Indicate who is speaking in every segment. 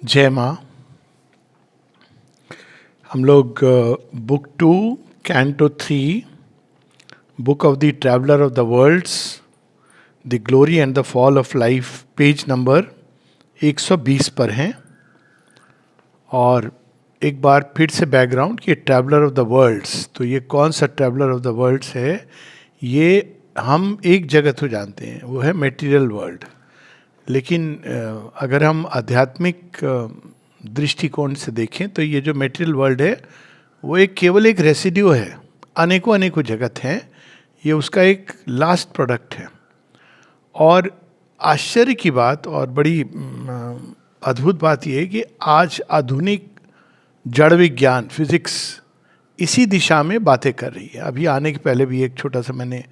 Speaker 1: जय माँ। हम लोग book 2 canto 3 book of the traveller of the worlds the glory and the fall of life page number 120 पर हैं। और एक बार फिर से बैकग्राउंड कि ट्रैवलर ऑफ द वर्ल्ड्स, तो ये कौन सा ट्रैवलर ऑफ द वर्ल्ड्स है? ये हम एक जगह तो जानते हैं, वो है मेटीरियल वर्ल्ड। लेकिन अगर हम आध्यात्मिक दृष्टिकोण से देखें तो ये जो मेटेरियल वर्ल्ड है वो केवल एक रेसिड्यू है, अनेकों अनेकों जगत हैं, ये उसका एक लास्ट प्रोडक्ट है। और आश्चर्य की बात और बड़ी अद्भुत बात ये है कि आज आधुनिक जड़ विज्ञान फिजिक्स इसी दिशा में बातें कर रही है। अभी आने के पहले भी एक छोटा सा मैंने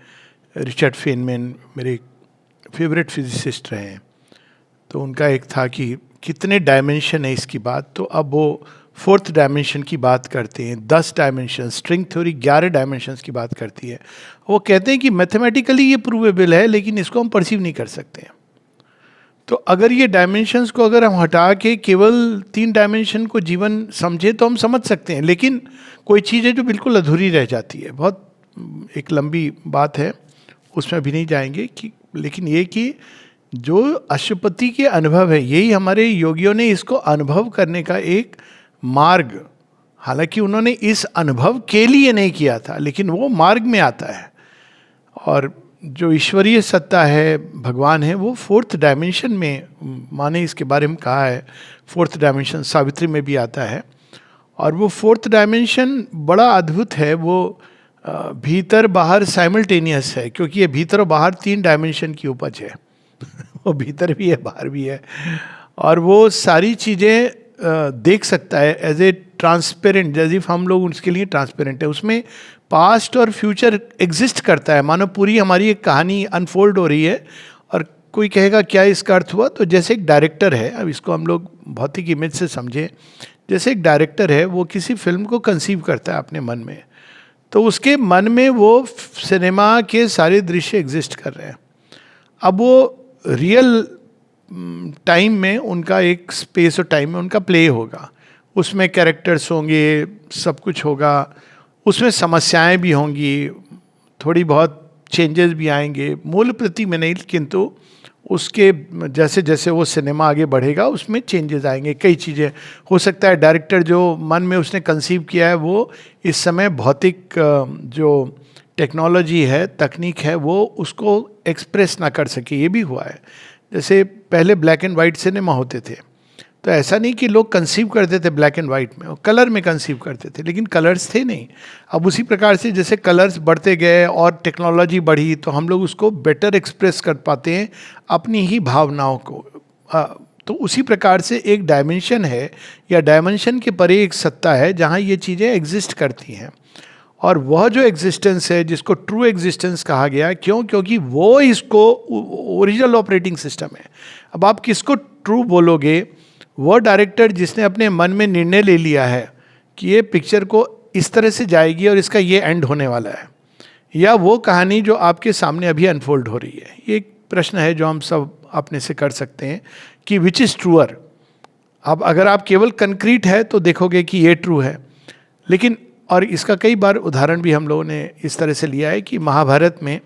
Speaker 1: रिचर्ड फेनमैन मेरे फेवरेट फिजिसिस्ट रहे हैं, तो उनका एक था कि कितने डायमेंशन है इसकी बात, तो अब वो 4th डायमेंशन की बात करते हैं। 10 डायमेंशन, स्ट्रिंग थ्योरी 11 डायमेंशंस की बात करती है। वो कहते हैं कि मैथमेटिकली ये प्रूवेबल है लेकिन इसको हम परसीव नहीं कर सकते हैं। तो अगर ये डायमेंशंस को अगर हम हटा के केवल 3 डायमेंशन को जीवन समझे तो हम समझ सकते हैं, लेकिन कोई चीज़ है जो बिल्कुल अधूरी रह जाती है। बहुत एक लंबी बात है, उसमें अभी नहीं जाएंगे कि, लेकिन ये कि जो अशुपति के अनुभव है, यही हमारे योगियों ने इसको अनुभव करने का एक मार्ग, हालांकि उन्होंने इस अनुभव के लिए नहीं किया था लेकिन वो मार्ग में आता है। और जो ईश्वरीय सत्ता है, भगवान है, वो 4th डायमेंशन में, माने इसके बारे में कहा है 4th डायमेंशन सावित्री में भी आता है। और वो 4th डायमेंशन बड़ा अद्भुत है, वो भीतर बाहर साइमल्टेनियस है, क्योंकि ये भीतर और बाहर 3 डायमेंशन की उपज है। वो भीतर भी है, बाहर भी है, और वो सारी चीज़ें देख सकता है एज ए ट्रांसपेरेंट, जैसे हम लोग उसके लिए ट्रांसपेरेंट है। उसमें पास्ट और फ्यूचर एग्जिस्ट करता है, मानो पूरी हमारी एक कहानी अनफोल्ड हो रही है। और कोई कहेगा क्या इसका अर्थ हुआ? तो जैसे एक डायरेक्टर है, अब इसको हम लोग भौतिक इमेज से समझें, जैसे एक डायरेक्टर है, वो किसी फिल्म को कंसीव करता है अपने मन में, तो उसके मन में वो सिनेमा के सारे दृश्य एग्जिस्ट कर रहे हैं। अब वो रियल टाइम में उनका एक स्पेस और टाइम में उनका प्ले होगा, उसमें कैरेक्टर्स होंगे, सब कुछ होगा, उसमें समस्याएं भी होंगी, थोड़ी बहुत चेंजेस भी आएंगे, मूल प्रति में नहीं, किंतु उसके जैसे जैसे वो सिनेमा आगे बढ़ेगा उसमें चेंजेस आएंगे। कई चीज़ें हो सकता है डायरेक्टर जो मन में उसने कंसीव किया है वो इस समय भौतिक जो टेक्नोलॉजी है, तकनीक है, वो उसको एक्सप्रेस ना कर सके। ये भी हुआ है, जैसे पहले ब्लैक एंड वाइट सिनेमा होते थे, तो ऐसा नहीं कि लोग कंसीव करते थे ब्लैक एंड वाइट में, वो कलर में कंसीव करते थे, लेकिन कलर्स थे नहीं। अब उसी प्रकार से जैसे कलर्स बढ़ते गए और टेक्नोलॉजी बढ़ी, तो हम लोग उसको बेटर एक्सप्रेस कर पाते हैं अपनी ही भावनाओं को। तो उसी प्रकार से एक डायमेंशन है, या डायमेंशन के परे एक सत्ता है जहाँ ये चीज़ें एग्जिस्ट करती हैं। और वह जो एग्जिस्टेंस है, जिसको ट्रू एग्जिस्टेंस कहा गया, क्यों? क्योंकि वो इसको ओरिजिनल ऑपरेटिंग सिस्टम है। अब आप किसको ट्रू बोलोगे? वो डायरेक्टर जिसने अपने मन में निर्णय ले लिया है कि ये पिक्चर को इस तरह से जाएगी और इसका ये एंड होने वाला है, या वो कहानी जो आपके सामने अभी अनफोल्ड हो रही है। ये एक प्रश्न है जो हम सब अपने से कर सकते हैं कि विच इज़ ट्रूअर। अब अगर आप केवल कंक्रीट है तो देखोगे कि ये ट्रू है, लेकिन और इसका कई बार उदाहरण भी हम लोगों ने इस तरह से लिया है कि महाभारत में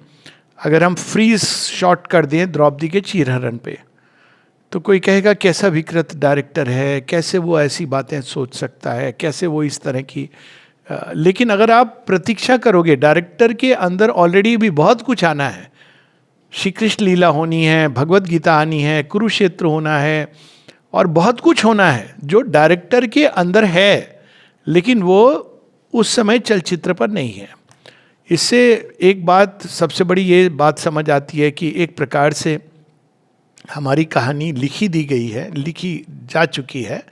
Speaker 1: अगर हम फ्रीज शॉट कर दें द्रौपदी के चीरहरण पे, तो कोई कहेगा कैसा विकृत डायरेक्टर है, कैसे वो ऐसी बातें सोच सकता है, कैसे वो इस तरह की। लेकिन अगर आप प्रतीक्षा करोगे, डायरेक्टर के अंदर ऑलरेडी भी बहुत कुछ आना है, श्री कृष्ण लीला होनी है, भगवत गीता आनी है, कुरुक्षेत्र होना है, और बहुत कुछ होना है जो डायरेक्टर के अंदर है, लेकिन वो उस समय चलचित्र पर नहीं है। इससे एक बात सबसे बड़ी ये बात समझ आती है कि एक प्रकार से हमारी कहानी लिखी दी गई है, लिखी जा चुकी है,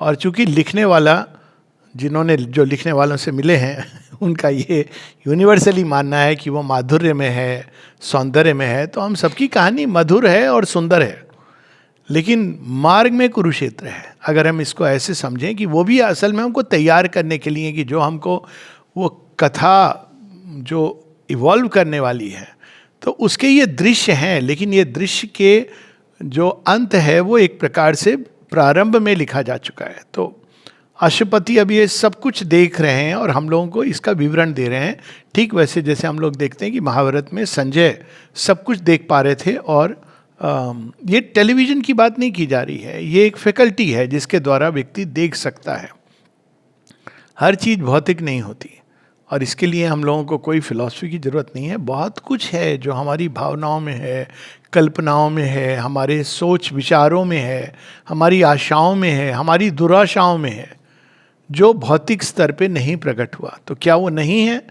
Speaker 1: और चूंकि लिखने वाला, जिन्होंने जो लिखने वालों से मिले हैं उनका ये यूनिवर्सली मानना है कि वो माधुर्य में है, सौंदर्य में है, तो हम सबकी कहानी मधुर है और सुंदर है, लेकिन मार्ग में कुरुक्षेत्र है। अगर हम इसको ऐसे समझें कि वो भी असल में हमको तैयार करने के लिए कि जो हमको वो कथा जो इवॉल्व करने वाली है, तो उसके ये दृश्य हैं, लेकिन ये दृश्य के जो अंत है वो एक प्रकार से प्रारंभ में लिखा जा चुका है। तो अशुपति अब ये सब कुछ देख रहे हैं और हम लोगों को इसका विवरण दे रहे हैं, ठीक वैसे जैसे हम लोग देखते हैं कि महाभारत में संजय सब कुछ देख पा रहे थे। और ये टेलीविज़न की बात नहीं की जा रही है, ये एक फैकल्टी है जिसके द्वारा व्यक्ति देख सकता है। हर चीज़ भौतिक नहीं होती, और इसके लिए हम लोगों को कोई फिलॉसफी की ज़रूरत नहीं है। बहुत कुछ है जो हमारी भावनाओं में है, कल्पनाओं में है, हमारे सोच विचारों में है, हमारी आशाओं में है, हमारी दुराशाओं में है, जो भौतिक स्तर पे नहीं प्रकट हुआ। तो क्या वो नहीं है?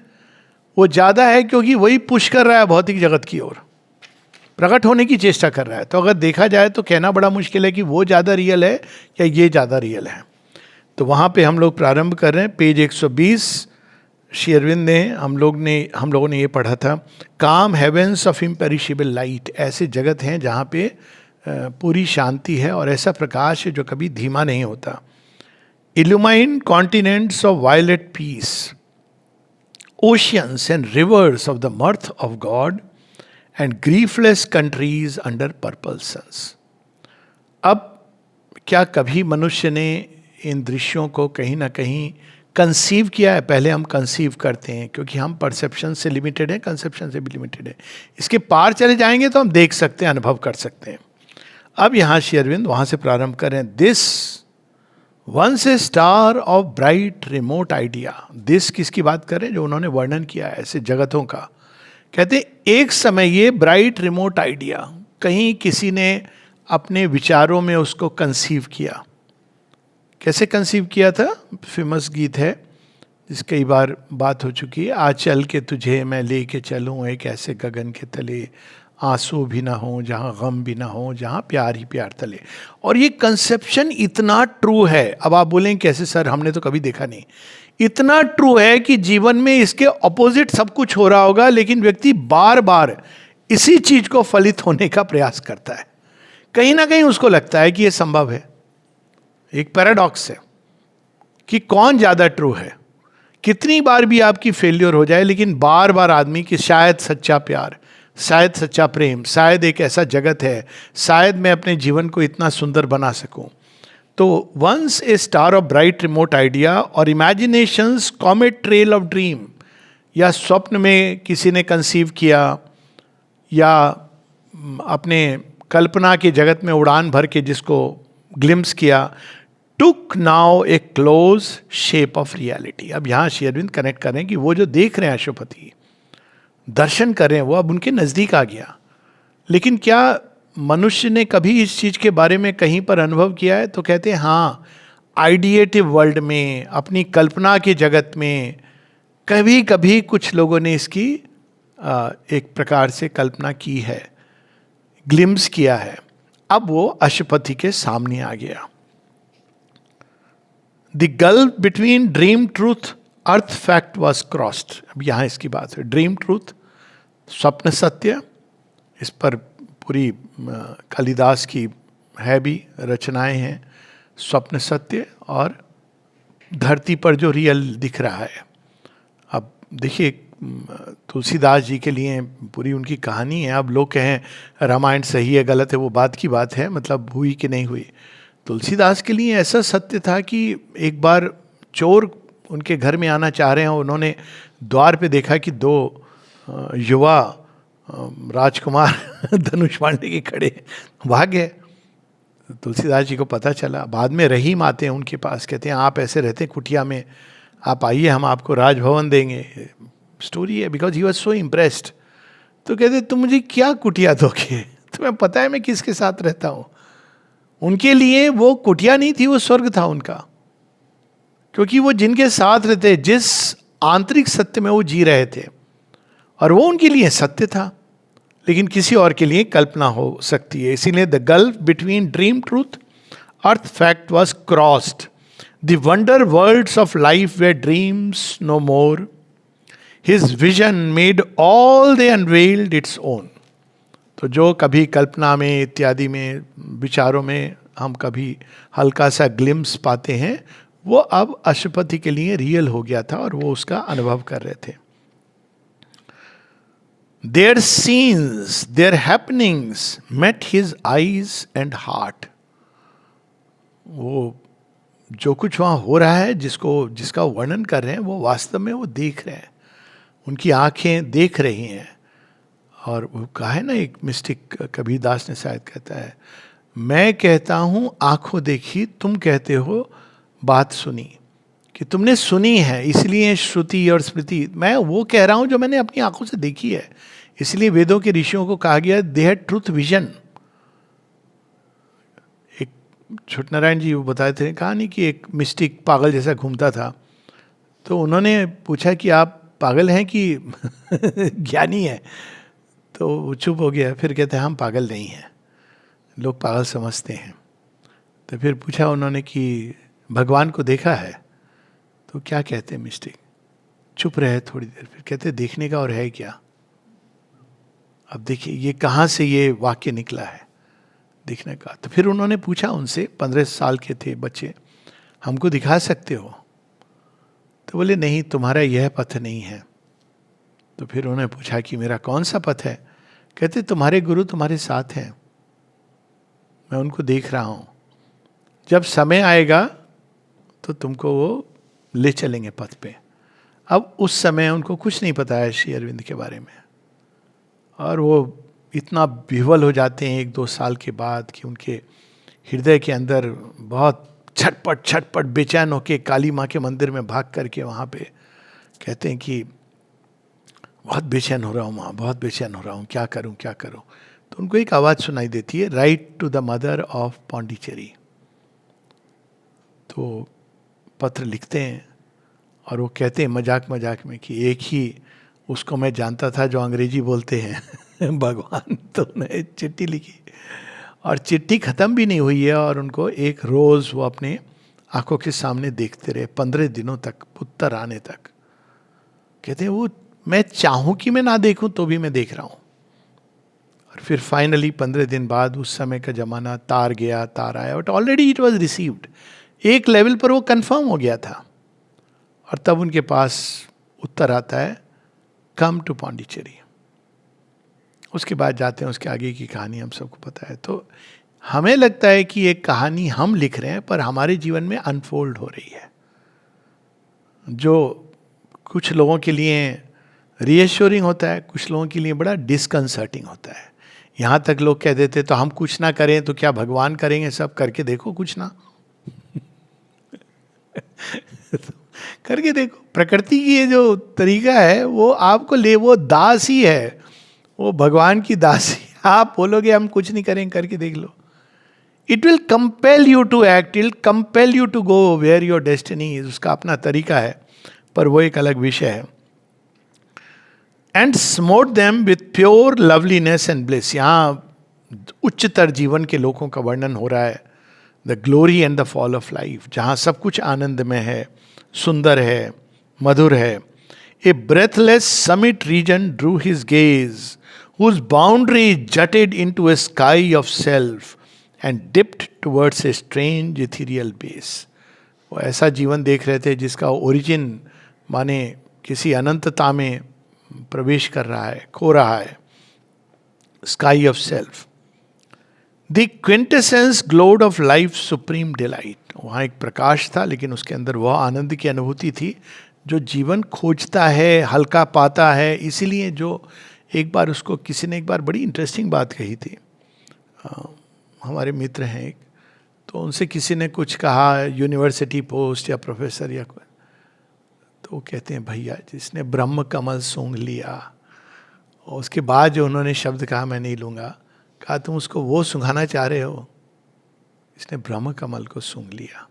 Speaker 1: वो ज़्यादा है, क्योंकि वही पुश कर रहा है भौतिक जगत की ओर, प्रकट होने की चेष्टा कर रहा है। तो अगर देखा जाए तो कहना बड़ा मुश्किल है कि वो ज़्यादा रियल है या ये ज़्यादा रियल है। तो वहाँ पे हम लोग प्रारंभ कर रहे हैं, पेज 120। श्री अरविंद ने हम लोगों ने ये पढ़ा था, काम हेवेंस ऑफ इम्पेरिशेबल लाइट, ऐसे जगत हैं जहाँ पे पूरी शांति है और ऐसा प्रकाश है जो कभी धीमा नहीं होता। Illumine continents of violet peace, oceans and rivers of the mirth of God and griefless countries under purple suns. अब क्या कभी मनुष्य ने इन दृश्यों को कहीं ना कहीं कंसीव किया है? पहले हम कंसीव करते हैं क्योंकि हम परसेप्शन से लिमिटेड हैं, कंसेप्शन से भी लिमिटेड है। इसके पार चले जाएंगे तो हम देख सकते हैं, अनुभव कर सकते हैं। अब यहाँ श्री अरविंद वहाँ से प्रारंभ करें, this once a star of bright remote idea. This किसकी बात करें? जो उन्होंने वर्णन किया है ऐसे जगतों का। कहते एक समय ये ब्राइट रिमोट आइडिया, कहीं किसी ने अपने विचारों में उसको कंसीव किया। कैसे कंसीव किया था? फेमस गीत है जिस कई बार बात हो चुकी है, आज चल के तुझे मैं लेके चलूँ एक ऐसे गगन के तले, आंसू भी ना हो जहाँ गम भी ना हो, जहाँ प्यार ही प्यार तले। और ये कंसेप्शन इतना ट्रू है, अब आप बोलें कैसे सर, हमने तो कभी देखा नहीं। इतना ट्रू है कि जीवन में इसके ऑपोजिट सब कुछ हो रहा होगा, लेकिन व्यक्ति बार बार इसी चीज को फलित होने का प्रयास करता है। कहीं ना कहीं उसको लगता है कि ये संभव है। एक पैराडॉक्स है कि कौन ज्यादा ट्रू है। कितनी बार भी आपकी फेल्योर हो जाए, लेकिन बार बार आदमी की शायद सच्चा प्यार, शायद सच्चा प्रेम, शायद एक ऐसा जगत है, शायद मैं अपने जीवन को इतना सुंदर बना सकूं। तो once a star of bright remote idea और imaginations comet trail of dream, या स्वप्न में किसी ने कंसीव किया या अपने कल्पना के जगत में उड़ान भर के जिसको ग्लिम्स किया, took now a close shape of reality. अब यहाँ श्री अरविंद कनेक्ट करें कि वो जो देख रहे हैं अशुपति, दर्शन कर रहे हैं, वो अब उनके नज़दीक आ गया। लेकिन क्या मनुष्य ने कभी इस चीज़ के बारे में कहीं पर अनुभव किया है? तो कहते हैं हाँ, आइडिएटिव वर्ल्ड में, अपनी कल्पना के जगत में कभी कभी कुछ लोगों ने इसकी एक प्रकार से कल्पना की है, ग्लिम्स किया है। अब वो अशुपति के सामने आ गया। The gulf between dream truth earth fact was crossed. अब यहाँ इसकी बात है, ड्रीम ट्रूथ, स्वप्न सत्य, इस पर पूरी कालिदास की है भी रचनाएं हैं। स्वप्न सत्य और धरती पर जो रियल दिख रहा है। अब देखिए तुलसीदास जी के लिए पूरी उनकी कहानी है। अब लोग कहें रामायण सही है गलत है, वो बात की बात है, मतलब हुई कि नहीं हुई। तुलसीदास के लिए ऐसा सत्य था कि एक बार चोर उनके घर में आना चाह रहे हैं, उन्होंने द्वार पे देखा कि दो युवा राजकुमार धनुष बांधे के खड़े, भाग गए। तुलसीदास जी को पता चला। बाद में रहीम आते हैं उनके पास, कहते हैं आप ऐसे रहते हैं कुटिया में, आप आइए हम आपको राजभवन देंगे। स्टोरी है, because he was so impressed. तो कहते तुम मुझे क्या कुटिया दोगे, तुम्हें पता है मैं किसके साथ रहता हूँ। उनके लिए वो कुटिया नहीं थी, वो स्वर्ग था उनका, क्योंकि वो जिनके साथ रहते, जिस आंतरिक सत्य में वो जी रहे थे, और वो उनके लिए सत्य था, लेकिन किसी और के लिए कल्पना हो सकती है। इसीलिए the gulf between dream truth earth fact was crossed, the wonder worlds of life where dreams no more, his vision made all they unveiled its own. तो जो कभी कल्पना में इत्यादि में विचारों में हम कभी हल्का सा ग्लिम्स पाते हैं, वो अब अशुपति के लिए रियल हो गया था और वो उसका अनुभव कर रहे थे। Their scenes, their happenings met his eyes and heart. वो जो कुछ वहाँ हो रहा है, जिसका वर्णन कर रहे हैं, वो वास्तव में वो देख रहे हैं, उनकी आंखें देख रही हैं। और वो कहा है ना, एक मिस्टिक कबीर दास ने शायद कहता है, मैं कहता हूँ आंखों देखी, तुम कहते हो बात सुनी। कि तुमने सुनी है इसलिए श्रुति और स्मृति, मैं वो कह रहा हूँ जो मैंने अपनी आंखों से देखी है। इसलिए वेदों के ऋषियों को कहा गया दे हैड ट्रुथ विजन। एक छोट नारायण जी वो बताए थे कहानी कि एक मिस्टिक पागल जैसा घूमता था, तो उन्होंने पूछा कि आप पागल हैं कि ज्ञानी है? तो वो चुप हो गया, फिर कहते हैं हम पागल नहीं हैं, लोग पागल समझते हैं। तो फिर पूछा उन्होंने कि भगवान को देखा है? तो क्या कहते हैं मिस्टिक? चुप रहे थोड़ी देर, फिर कहते देखने का और है क्या? अब देखिए ये कहाँ से ये वाक्य निकला है, देखने का। तो फिर उन्होंने पूछा उनसे, 15 साल के थे बच्चे, हमको दिखा सकते हो? तो बोले नहीं, तुम्हारा यह पथ नहीं है। तो फिर उन्होंने पूछा कि मेरा कौन सा पथ है? कहते तुम्हारे गुरु तुम्हारे साथ हैं, मैं उनको देख रहा हूँ, जब समय आएगा तो तुमको वो ले चलेंगे पथ पे। अब उस समय उनको कुछ नहीं पता है श्री अरविंद के बारे में, और वो इतना विह्वल हो जाते हैं 1-2 साल के बाद कि उनके हृदय के अंदर बहुत छटपट छटपट बेचैन होके काली माँ के मंदिर में भाग करके वहाँ पे कहते हैं कि बहुत बेचैन हो रहा हूँ माँ, बहुत बेचैन हो रहा हूँ, क्या करूँ क्या करूँ। तो उनको एक आवाज़ सुनाई देती है, write to the mother of Pondicherry. तो पत्र लिखते हैं और वो कहते हैं मजाक मजाक में कि एक ही उसको मैं जानता था जो अंग्रेजी बोलते हैं भगवान। तो उन्हें चिट्ठी लिखी और चिट्ठी ख़त्म भी नहीं हुई है, और उनको एक रोज़ वो अपने आंखों के सामने देखते रहे 15 दिनों तक, उत्तर आने तक। कहते हैं वो मैं चाहूँ कि मैं ना देखूं तो भी मैं देख रहा हूँ। और फिर फाइनली 15 दिन बाद, उस समय का जमाना, तार गया तार आया, but already it was received. एक लेवल पर वो कंफर्म हो गया था, और तब उनके पास उत्तर आता है, कम टू पौंडीचेरी। उसके बाद जाते हैं, उसके आगे की कहानी हम सबको पता है। तो हमें लगता है कि एक कहानी हम लिख रहे हैं, पर हमारे जीवन में अनफोल्ड हो रही है, जो कुछ लोगों के लिए रीएश्योरिंग होता है, कुछ लोगों के लिए बड़ा डिसकंसर्टिंग होता है। यहाँ तक लोग कह देते तो हम कुछ ना करें तो क्या भगवान करेंगे? सब करके देखो कुछ ना करके देखो। प्रकृति की ये जो तरीका है वो आपको वो दास ही है, वो भगवान की दासी। आप बोलोगे हम कुछ नहीं करें, करके देख लो, it will compel you to act, it will compel you to go where your destiny is. उसका अपना तरीका है, पर वो एक अलग विषय है। And smote them with pure loveliness and bliss. यहाँ उच्चतर जीवन के लोगों का वर्णन हो रहा है, the glory and the fall of life, जहाँ सब कुछ आनंद में है, सुंदर है, मधुर है। A breathless summit region drew his gaze, whose boundary jutted into a sky of self and dipped towards a strange ethereal base. वो ऐसा जीवन देख रहे थे जिसका ओरिजिन माने किसी अनंतता में प्रवेश कर रहा है, खो रहा है। Sky of self, the quintessence glowed of life supreme delight. वहाँ एक प्रकाश था, लेकिन उसके अंदर वह आनंद की अनुभूति थी जो जीवन खोजता है, हल्का पाता है। इसीलिए जो एक बार उसको किसी ने एक बार बड़ी इंटरेस्टिंग बात कही थी, हमारे मित्र हैं एक, तो उनसे किसी ने कुछ कहा यूनिवर्सिटी पोस्ट या प्रोफेसर या कोई, तो वो कहते हैं भैया जिसने ब्रह्म कमल सूंघ लिया, और उसके बाद जो उन्होंने शब्द कहा मैं नहीं लूँगा, कहा तुम उसको वो सूंघाना चाह रहे हो, इसने ब्रह्म कमल को सूंघ लिया।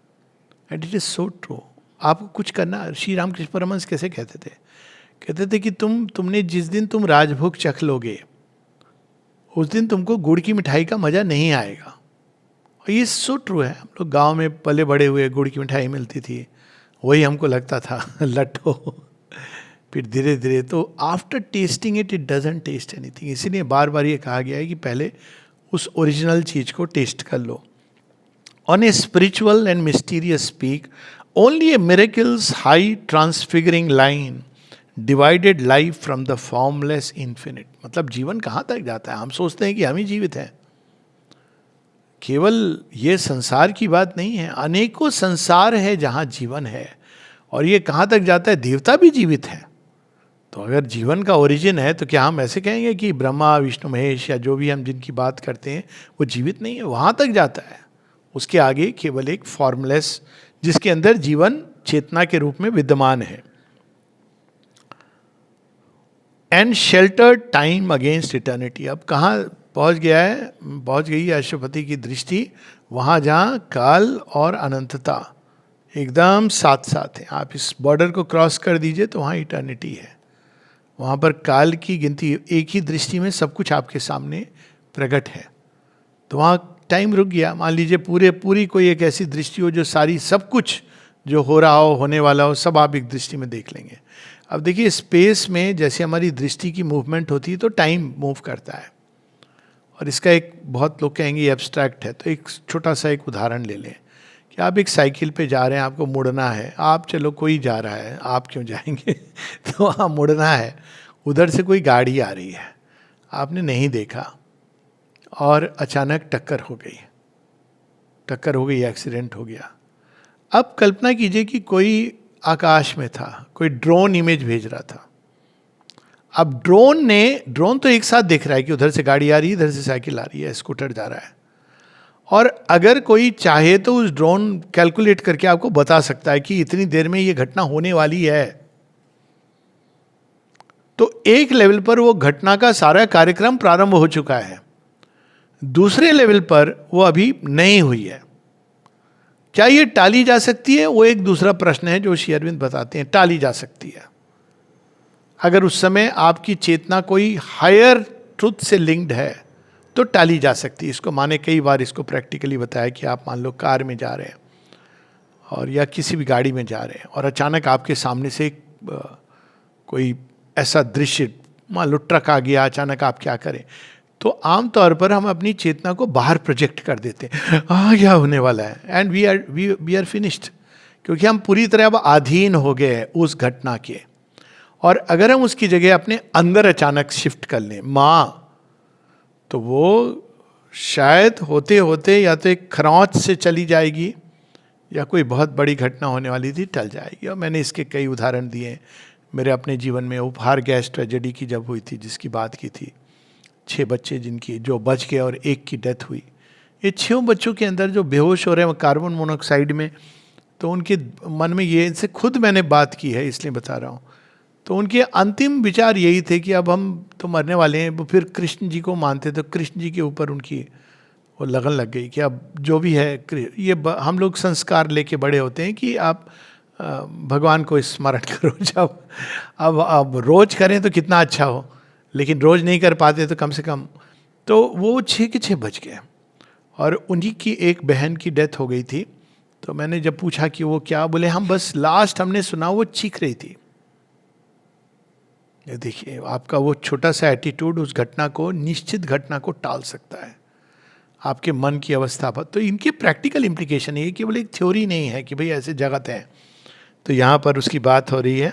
Speaker 1: And it is so true. आपको कुछ करना, श्री रामकृष्ण परमहंस कैसे कहते थे? कहते थे कि तुमने जिस दिन तुम राजभोग चख लोगे उस दिन तुमको गुड़ की मिठाई का मज़ा नहीं आएगा। और ये सो ट्रू है। हम लोग गांव में पले बड़े हुए, गुड़ की मिठाई मिलती थी, वही हमको लगता था लट्ठो। फिर धीरे धीरे तो after tasting it doesn't taste anything. इसीलिए बार बार ये कहा गया है कि पहले उस ओरिजिनल चीज़ को टेस्ट कर लो। On a spiritual and mysterious speak, only a miracles high transfiguring line divided life from the formless infinite. मतलब जीवन कहाँ तक जाता है? हम सोचते हैं कि हम ही जीवित हैं, केवल ये संसार की बात नहीं है, अनेकों संसार है जहाँ जीवन है। और ये कहाँ तक जाता है, देवता भी जीवित है। तो अगर जीवन का ओरिजिन है तो क्या हम ऐसे कहेंगे कि ब्रह्मा विष्णु महेश या जो भी हम जिनकी बात करते हैं वो जीवित नहीं है? वहाँ तक जाता है। उसके आगे केवल एक फॉर्मलेस, जिसके अंदर जीवन चेतना के रूप में विद्यमान है। And shelter time against eternity. अब कहाँ पहुँच गया है, पहुँच गई है अश्वपति की दृष्टि वहाँ जहाँ काल और अनंतता एकदम साथ साथ है। आप इस बॉर्डर को क्रॉस कर दीजिए तो वहाँ इटर्निटी है। वहाँ पर काल की गिनती, एक ही दृष्टि में सब कुछ आपके सामने प्रकट है। तो वहाँ टाइम रुक गया। मान लीजिए पूरी कोई एक ऐसी दृष्टि हो जो सारी सब कुछ जो हो रहा हो, होने वाला हो, सब आप एक दृष्टि में देख लेंगे। अब देखिए स्पेस में जैसे हमारी दृष्टि की मूवमेंट होती है तो टाइम मूव करता है। और इसका एक, बहुत लोग कहेंगे एब्स्ट्रैक्ट है, तो एक छोटा सा एक उदाहरण ले लें कि आप एक साइकिल पे जा रहे हैं, आपको मुड़ना है। आप चलो कोई जा रहा है, आप क्यों जाएंगे तो वहाँ मुड़ना है, उधर से कोई गाड़ी आ रही है, आपने नहीं देखा और अचानक टक्कर हो गई, एक्सीडेंट हो गया। अब कल्पना कीजिए कि कोई आकाश में था, कोई ड्रोन इमेज भेज रहा था। अब ड्रोन तो एक साथ देख रहा है कि उधर से गाड़ी आ रही है, इधर से साइकिल आ रही है, स्कूटर जा रहा है। और अगर कोई चाहे तो उस ड्रोन कैलकुलेट करके आपको बता सकता है कि इतनी देर में ये घटना होने वाली है। तो एक लेवल पर वो घटना का सारा कार्यक्रम प्रारंभ हो चुका है, दूसरे लेवल पर वो अभी नहीं हुई है। क्या ये टाली जा सकती है? वो एक दूसरा प्रश्न है जो श्री अरविंद बताते हैं, टाली जा सकती है अगर उस समय आपकी चेतना कोई हायर ट्रुथ से लिंक्ड है तो टाली जा सकती है। इसको माने कई बार इसको प्रैक्टिकली बताया कि आप मान लो कार में जा रहे हैं और या किसी भी गाड़ी में जा रहे हैं और अचानक आपके सामने से कोई ऐसा दृश्य, मान लो ट्रक आ गया, अचानक आप क्या करें? तो आमतौर पर हम अपनी चेतना को बाहर प्रोजेक्ट कर देते हैं, क्या होने वाला है, एंड वी आर फिनिश्ड, क्योंकि हम पूरी तरह अब अधीन हो गए हैं उस घटना के। और अगर हम उसकी जगह अपने अंदर अचानक शिफ्ट कर लें माँ, तो वो शायद होते होते या तो एक खरौंच से चली जाएगी या कोई बहुत बड़ी घटना होने वाली थी टल जाएगी। और मैंने इसके कई उदाहरण दिए मेरे अपने जीवन में। उपहार गैस ट्रेजेडी की जब हुई थी, जिसकी बात की थी, 6 बच्चे जिनकी जो बच गए और एक की डेथ हुई। ये 6 बच्चों के अंदर जो बेहोश हो रहे हैं कार्बन मोनोऑक्साइड में, तो उनके मन में ये, इनसे खुद मैंने बात की है इसलिए बता रहा हूँ, तो उनके अंतिम विचार यही थे कि अब हम तो मरने वाले हैं। वो फिर कृष्ण जी को मानते, तो कृष्ण जी के ऊपर उनकी वो लगन लग गई कि अब जो भी है, ये हम लोग संस्कार लेके बड़े होते हैं कि आप भगवान को स्मरण करो। जब अब रोज करें तो कितना अच्छा हो, लेकिन रोज नहीं कर पाते तो कम से कम। तो वो 6 के 6 बच गए और उन्हीं की एक बहन की डेथ हो गई थी। तो मैंने जब पूछा कि वो क्या, बोले हम बस लास्ट हमने सुना वो चीख रही थी। देखिए आपका वो छोटा सा एटीट्यूड उस घटना को, निश्चित घटना को टाल सकता है आपके मन की अवस्था पर। तो इनके प्रैक्टिकल इम्प्लीकेशन ये केवल एक थ्योरी नहीं है कि भाई ऐसे जगत है। तो यहाँ पर उसकी बात हो रही है,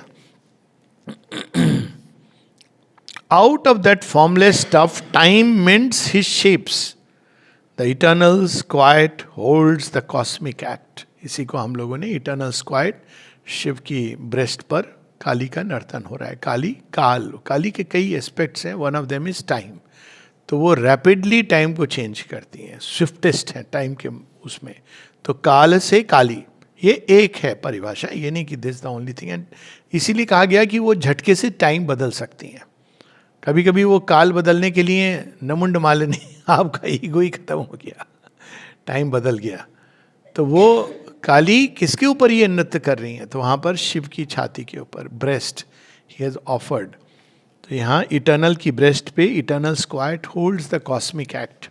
Speaker 1: out of that formless stuff time mints his shapes, the eternal's quiet holds the cosmic act. इसी को हम लोगों ने इटर्नल्स क्वाइट, शिव की ब्रेस्ट पर काली का नर्तन हो रहा है। काली के कई एस्पेक्ट्स हैं, one of them is time. तो वो रैपिडली टाइम को चेंज करती हैं, स्विफ्टेस्ट है टाइम के उसमें। तो काल से काली, ये एक है परिभाषा, ये नहीं कि this the only thing. And इसीलिए कहा गया कि वो झटके से टाइम बदल सकती हैं। कभी कभी वो काल बदलने के लिए नमुंड मालिनी, आपका ईगो ही खत्म हो गया, टाइम बदल गया। तो वो काली किसके ऊपर ये नृत्य कर रही हैं? तो वहाँ पर शिव की छाती के ऊपर, ब्रेस्ट ही हैज ऑफर्ड। तो यहाँ इटर्नल की ब्रेस्ट पे eternal quite holds the cosmic act,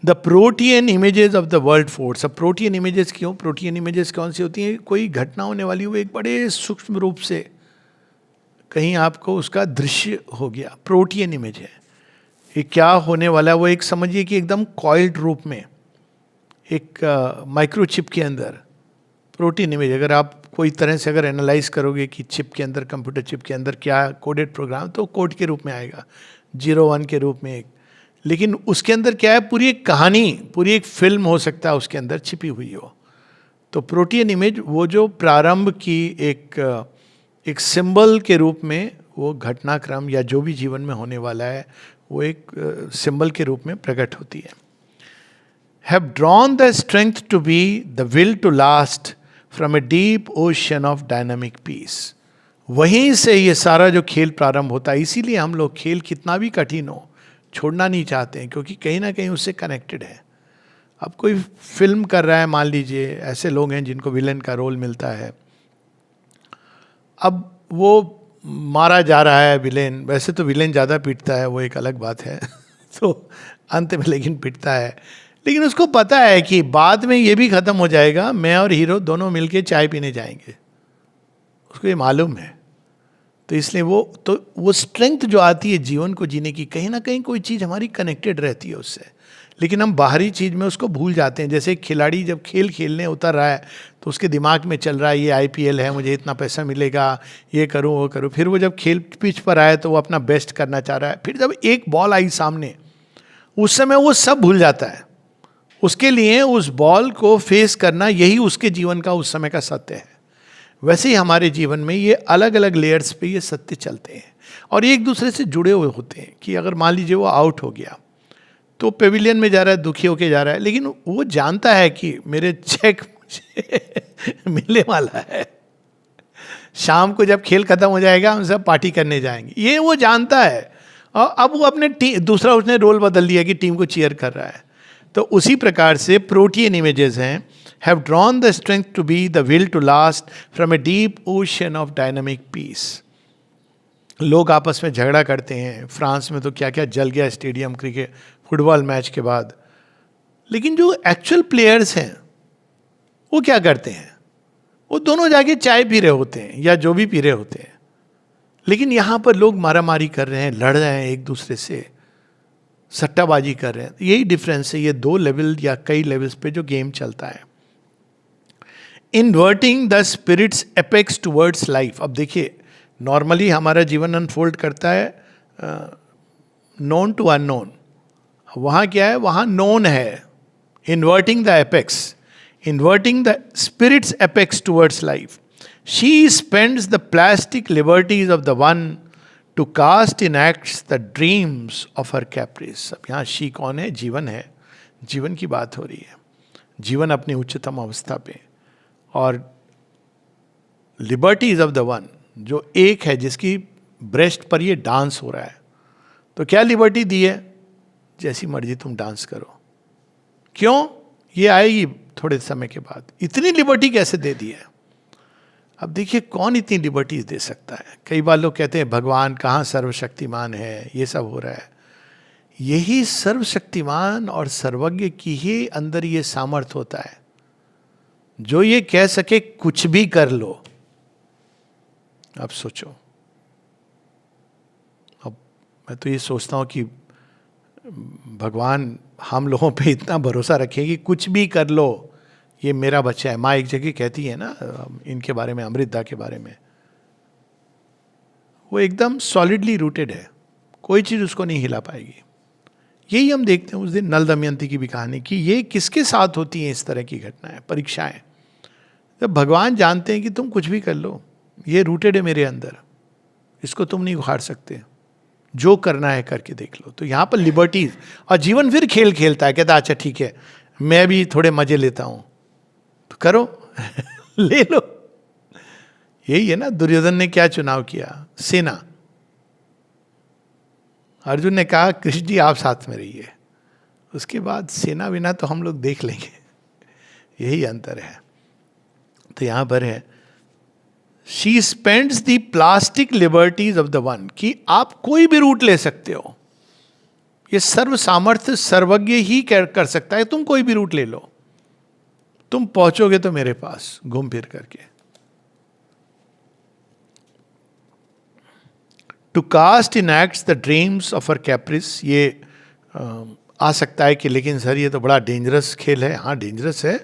Speaker 1: the protean images of the world force. अब प्रोटियन इमेजेस क्यों? प्रोटियन इमेजेस कौन सी होती हैं? कोई घटना होने वाली हो एक बड़े सूक्ष्म रूप से कहीं आपको उसका दृश्य हो गया, प्रोटियन इमेज है। ये क्या होने वाला है वो एक समझिए कि एकदम कॉइल्ड रूप में, एक माइक्रोचिप के अंदर प्रोटीन इमेज। अगर आप कोई तरह से अगर एनालाइज करोगे कि चिप के अंदर, कंप्यूटर चिप के अंदर क्या कोडेड प्रोग्राम, तो कोड के रूप में आएगा, 0 1 के रूप में एक लेकिन उसके अंदर क्या है, पूरी एक कहानी, पूरी एक फिल्म हो सकता है उसके अंदर छिपी हुई हो। तो प्रोटियन इमेज वो जो प्रारंभ की एक सिंबल के रूप में, वो घटनाक्रम या जो भी जीवन में होने वाला है वो एक सिंबल के रूप में प्रकट होती है। Have drawn the strength to be the will to last from a deep ocean of dynamic peace. वहीं से ये सारा जो खेल प्रारंभ होता है। इसीलिए हम लोग खेल कितना भी कठिन हो छोड़ना नहीं चाहते हैं, क्योंकि कहीं ना कहीं उससे कनेक्टेड है। अब कोई फिल्म कर रहा है, मान लीजिए ऐसे लोग हैं जिनको विलेन का रोल मिलता है, अब वो मारा जा रहा है विलेन, वैसे तो विलेन ज़्यादा पीटता है, वो एक अलग बात है तो अंत में लेकिन पीटता है, लेकिन उसको पता है कि बाद में ये भी ख़त्म हो जाएगा, मैं और हीरो दोनों मिलके चाय पीने जाएंगे, उसको ये मालूम है। तो इसलिए वो स्ट्रेंथ जो आती है जीवन को जीने की, कहीं ना कहीं कोई चीज़ हमारी कनेक्टेड रहती है उससे, लेकिन हम बाहरी चीज़ में उसको भूल जाते हैं। जैसे एक खिलाड़ी जब खेल खेलने उतर रहा है तो उसके दिमाग में चल रहा है ये आईपीएल है, मुझे इतना पैसा मिलेगा, ये करूँ वो करूँ। फिर वो जब खेल पिच पर आए तो वो अपना बेस्ट करना चाह रहा है। फिर जब एक बॉल आई सामने, उस समय वो सब भूल जाता है। उसके लिए उस बॉल को फेस करना यही उसके जीवन का उस समय का सत्य है। वैसे ही हमारे जीवन में ये अलग अलग लेयर्स पे ये सत्य चलते हैं और एक दूसरे से जुड़े हुए होते हैं। कि अगर मान लीजिए वो आउट हो गया तो पेविलियन में जा रहा है, दुखी होके जा रहा है, लेकिन वो जानता है कि मेरे चेक मुझे मिलने वाला है, शाम को जब खेल खत्म हो जाएगा हम सब पार्टी करने जाएंगे, ये वो जानता है। और अब वो अपने दूसरा उसने रोल बदल दिया कि टीम को चीयर कर रहा है। तो उसी प्रकार से प्रोटियन इमेजेस हैं, have drawn the strength to be the will to last from a deep ocean of dynamic peace. लोग आपस में झगड़ा करते हैं, फ्रांस में तो क्या क्या जल गया स्टेडियम क्रिकेट फुटबॉल मैच के बाद, लेकिन जो एक्चुअल प्लेयर्स हैं वो क्या करते हैं, वो दोनों जाके चाय पी रहे होते हैं या जो भी पी रहे होते हैं। लेकिन यहाँ पर लोग मारामारी कर रहे हैं, लड़ रहे हैं एक दूसरे से, सट्टाबाजी कर रहे हैं। यही डिफरेंस है, ये 2 लेवल या कई लेवल्स पे जो गेम चलता है। Inverting the spirit's apex towards life. अब देखिए, नॉर्मली हमारा जीवन अनफोल्ड करता है नोन टू अननोन। वहाँ क्या है, वहाँ नोन है। Inverting the apex, inverting the spirit's apex towards life. She spends the plastic liberties of the one to cast in acts the dreams of her caprice. अब यहाँ she कौन है, जीवन है। जीवन की बात हो रही है, जीवन अपनी उच्चतम अवस्था पे, और लिबर्टीज ऑफ द वन जो एक है, जिसकी ब्रेस्ट पर ये डांस हो रहा है। तो क्या लिबर्टी दी है, जैसी मर्जी तुम डांस करो। क्यों, ये आएगी थोड़े समय के बाद। इतनी लिबर्टी कैसे दे दी है। अब देखिए, कौन इतनी लिबर्टीज दे सकता है। कई बार लोग कहते हैं भगवान कहाँ सर्वशक्तिमान है, ये सब हो रहा है। यही सर्वशक्तिमान और सर्वज्ञ की ही अंदर ये सामर्थ होता है, जो ये कह सके कुछ भी कर लो। अब सोचो, अब मैं तो ये सोचता हूँ कि भगवान हम लोगों पे इतना भरोसा रखे कि कुछ भी कर लो, ये मेरा बच्चा है। माँ एक जगह कहती है ना इनके बारे में, अमृता के बारे में, वो एकदम सॉलिडली रूटेड है, कोई चीज़ उसको नहीं हिला पाएगी। यही हम देखते हैं उस दिन नल दमयंती की भी कहानी, कि ये किसके साथ होती हैं इस तरह की घटनाएं, परीक्षाएं। जब भगवान जानते हैं कि तुम कुछ भी कर लो, ये रूटेड है मेरे अंदर, इसको तुम नहीं उखाड़ सकते, जो करना है करके देख लो। तो यहाँ पर लिबर्टीज, और जीवन फिर खेल खेलता है, कहता अच्छा ठीक है मैं भी थोड़े मजे लेता हूँ, तो करो ले लो। यही है ना, दुर्योधन ने क्या चुनाव किया, सेना। अर्जुन ने कहा कृष्ण जी आप साथ में रहिए, उसके बाद सेना बिना तो हम लोग देख लेंगे। यही अंतर है। तो यहां पर है she spends the plastic liberties of the one, कि आप कोई भी रूट ले सकते हो, ये सर्व सामर्थ्य सर्वज्ञ ही कर सकता है। तुम कोई भी रूट ले लो, तुम पहुंचोगे तो मेरे पास घूम फिर करके। To cast in acts the dreams of her caprice, ये आ सकता है कि लेकिन सर ये तो बड़ा डेंजरस खेल है। हाँ डेंजरस है,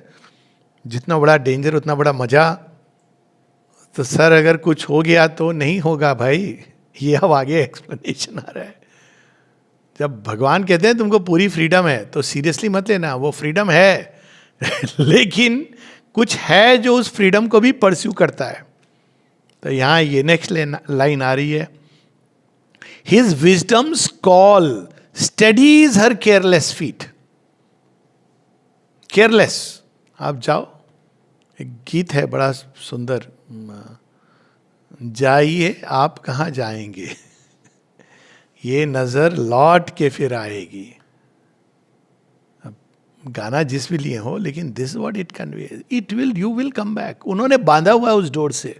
Speaker 1: जितना बड़ा डेंजर उतना बड़ा मजा। तो सर अगर कुछ हो गया तो नहीं होगा भाई, ये अब आगे एक्सप्लेनेशन आ रहा है। जब भगवान कहते हैं तुमको पूरी फ्रीडम है, तो सीरियसली मत लेना, वो फ्रीडम है लेकिन कुछ है जो उस फ्रीडम को भी परस्यू करता है. तो यहां ये नेक्स्ट लाइन आ रही है. हिज विजडम्स कॉल स्टडीज हर केयरलेस फीट. केयरलेस, आप जाओ, एक गीत है बड़ा सुंदर, जाइए आप कहाँ जाएंगे ये नजर लौट के फिर आएगी. अब गाना जिस भी लिए हो, लेकिन this what it convey, it will, you will come back. उन्होंने बांधा हुआ है उस डोर से.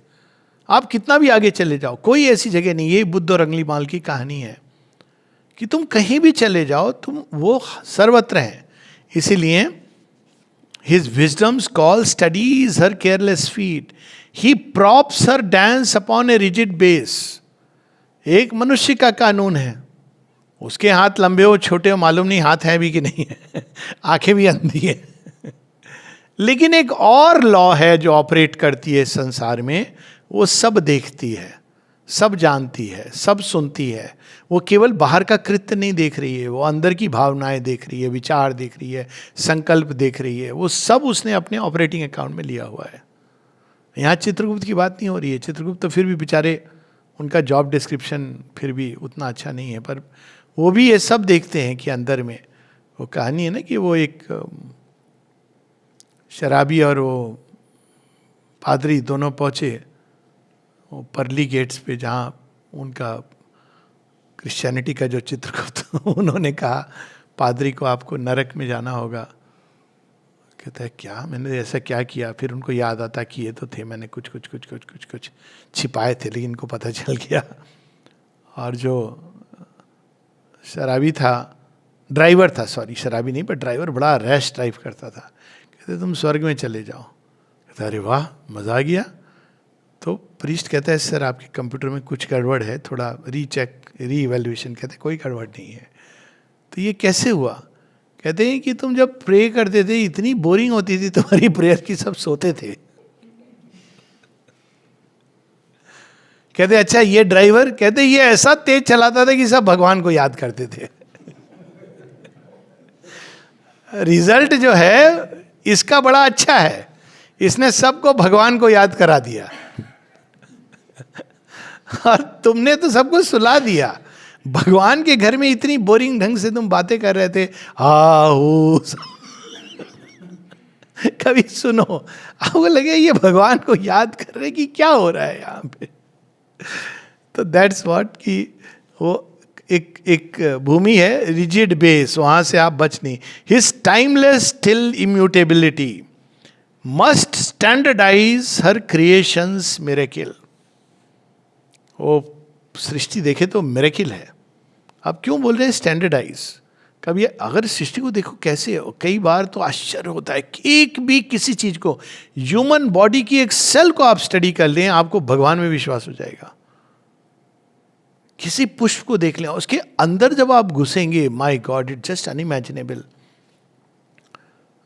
Speaker 1: आप कितना भी आगे चले जाओ, कोई ऐसी जगह नहीं. ये बुद्ध और अंगली माल की कहानी है कि तुम कहीं भी चले जाओ, तुम वो सर्वत्र हैं. इसीलिए his wisdoms call studies her careless feet. He props her dance upon a rigid base. एक मनुष्य का कानून है, उसके हाथ लंबे हो छोटे हो मालूम नहीं, हाथ है भी कि नहीं है आंखें भी अंधी है लेकिन एक और लॉ है जो ऑपरेट करती है संसार में. वो सब देखती है, सब जानती है, सब सुनती है. वो केवल बाहर का कृत्य नहीं देख रही है, वो अंदर की भावनाएं देख रही है, विचार देख रही है, संकल्प देख रही है. वो सब उसने अपने ऑपरेटिंग अकाउंट में लिया हुआ है. यहाँ चित्रगुप्त की बात नहीं हो रही है. चित्रगुप्त तो फिर भी बेचारे, उनका जॉब डिस्क्रिप्शन फिर भी उतना अच्छा नहीं है, पर वो भी ये सब देखते हैं कि अंदर में वो कहानी है ना कि वो एक शराबी और वो पादरी दोनों पहुँचे वो परली गेट्स पे, जहाँ उनका क्रिश्चियनिटी का जो चित्रगुप्त उन्होंने कहा पादरी को आपको नरक में जाना होगा. कहता है क्या, मैंने ऐसा क्या किया. फिर उनको याद आता कि ये तो थे, मैंने कुछ कुछ कुछ कुछ कुछ कुछ छिपाए थे, लेकिन इनको पता चल गया. और जो शराबी था, ड्राइवर था, सॉरी शराबी नहीं पर ड्राइवर, बड़ा रैश ड्राइव करता था. कहते तुम स्वर्ग में चले जाओ. कहता अरे वाह मज़ा आ गया. तो प्रीस्ट कहता है सर आपके कंप्यूटर में कुछ गड़बड़ है, थोड़ा रीचेक री इवेल्युएशन. कहते कोई गड़बड़ नहीं है. तो ये कैसे हुआ. कहते हैं कि तुम जब प्रे करते थे इतनी बोरिंग होती थी तुम्हारी प्रेयर की, सब सोते थे. कहते अच्छा ये ड्राइवर, कहते ये ऐसा तेज चलाता था कि सब भगवान को याद करते थे. रिजल्ट जो है इसका बड़ा अच्छा है, इसने सबको भगवान को याद करा दिया और तुमने तो सबको सुला दिया. भगवान के घर में इतनी बोरिंग ढंग से तुम बातें कर रहे थे, आहू कभी सुनो, आपको लगे ये भगवान को याद कर रहे कि क्या हो रहा है यहाँ पे. तो दैट्स व्हाट कि वो एक भूमि है, रिजिड बेस, वहां से आप बच नहीं. His timeless still immutability must standardise her creations miracle. वो सृष्टि देखे तो मिरेकिल है. अब क्यों बोल रहे हैं स्टैंडर्डाइज. कभी अगर सृष्टि को देखो कैसे, कई बार तो आश्चर्य होता है कि एक भी किसी चीज को, ह्यूमन बॉडी की एक सेल को आप स्टडी कर लें, आपको भगवान में विश्वास हो जाएगा. किसी पुष्प को देख लें, उसके अंदर जब आप घुसेंगे, my God it just unimaginable.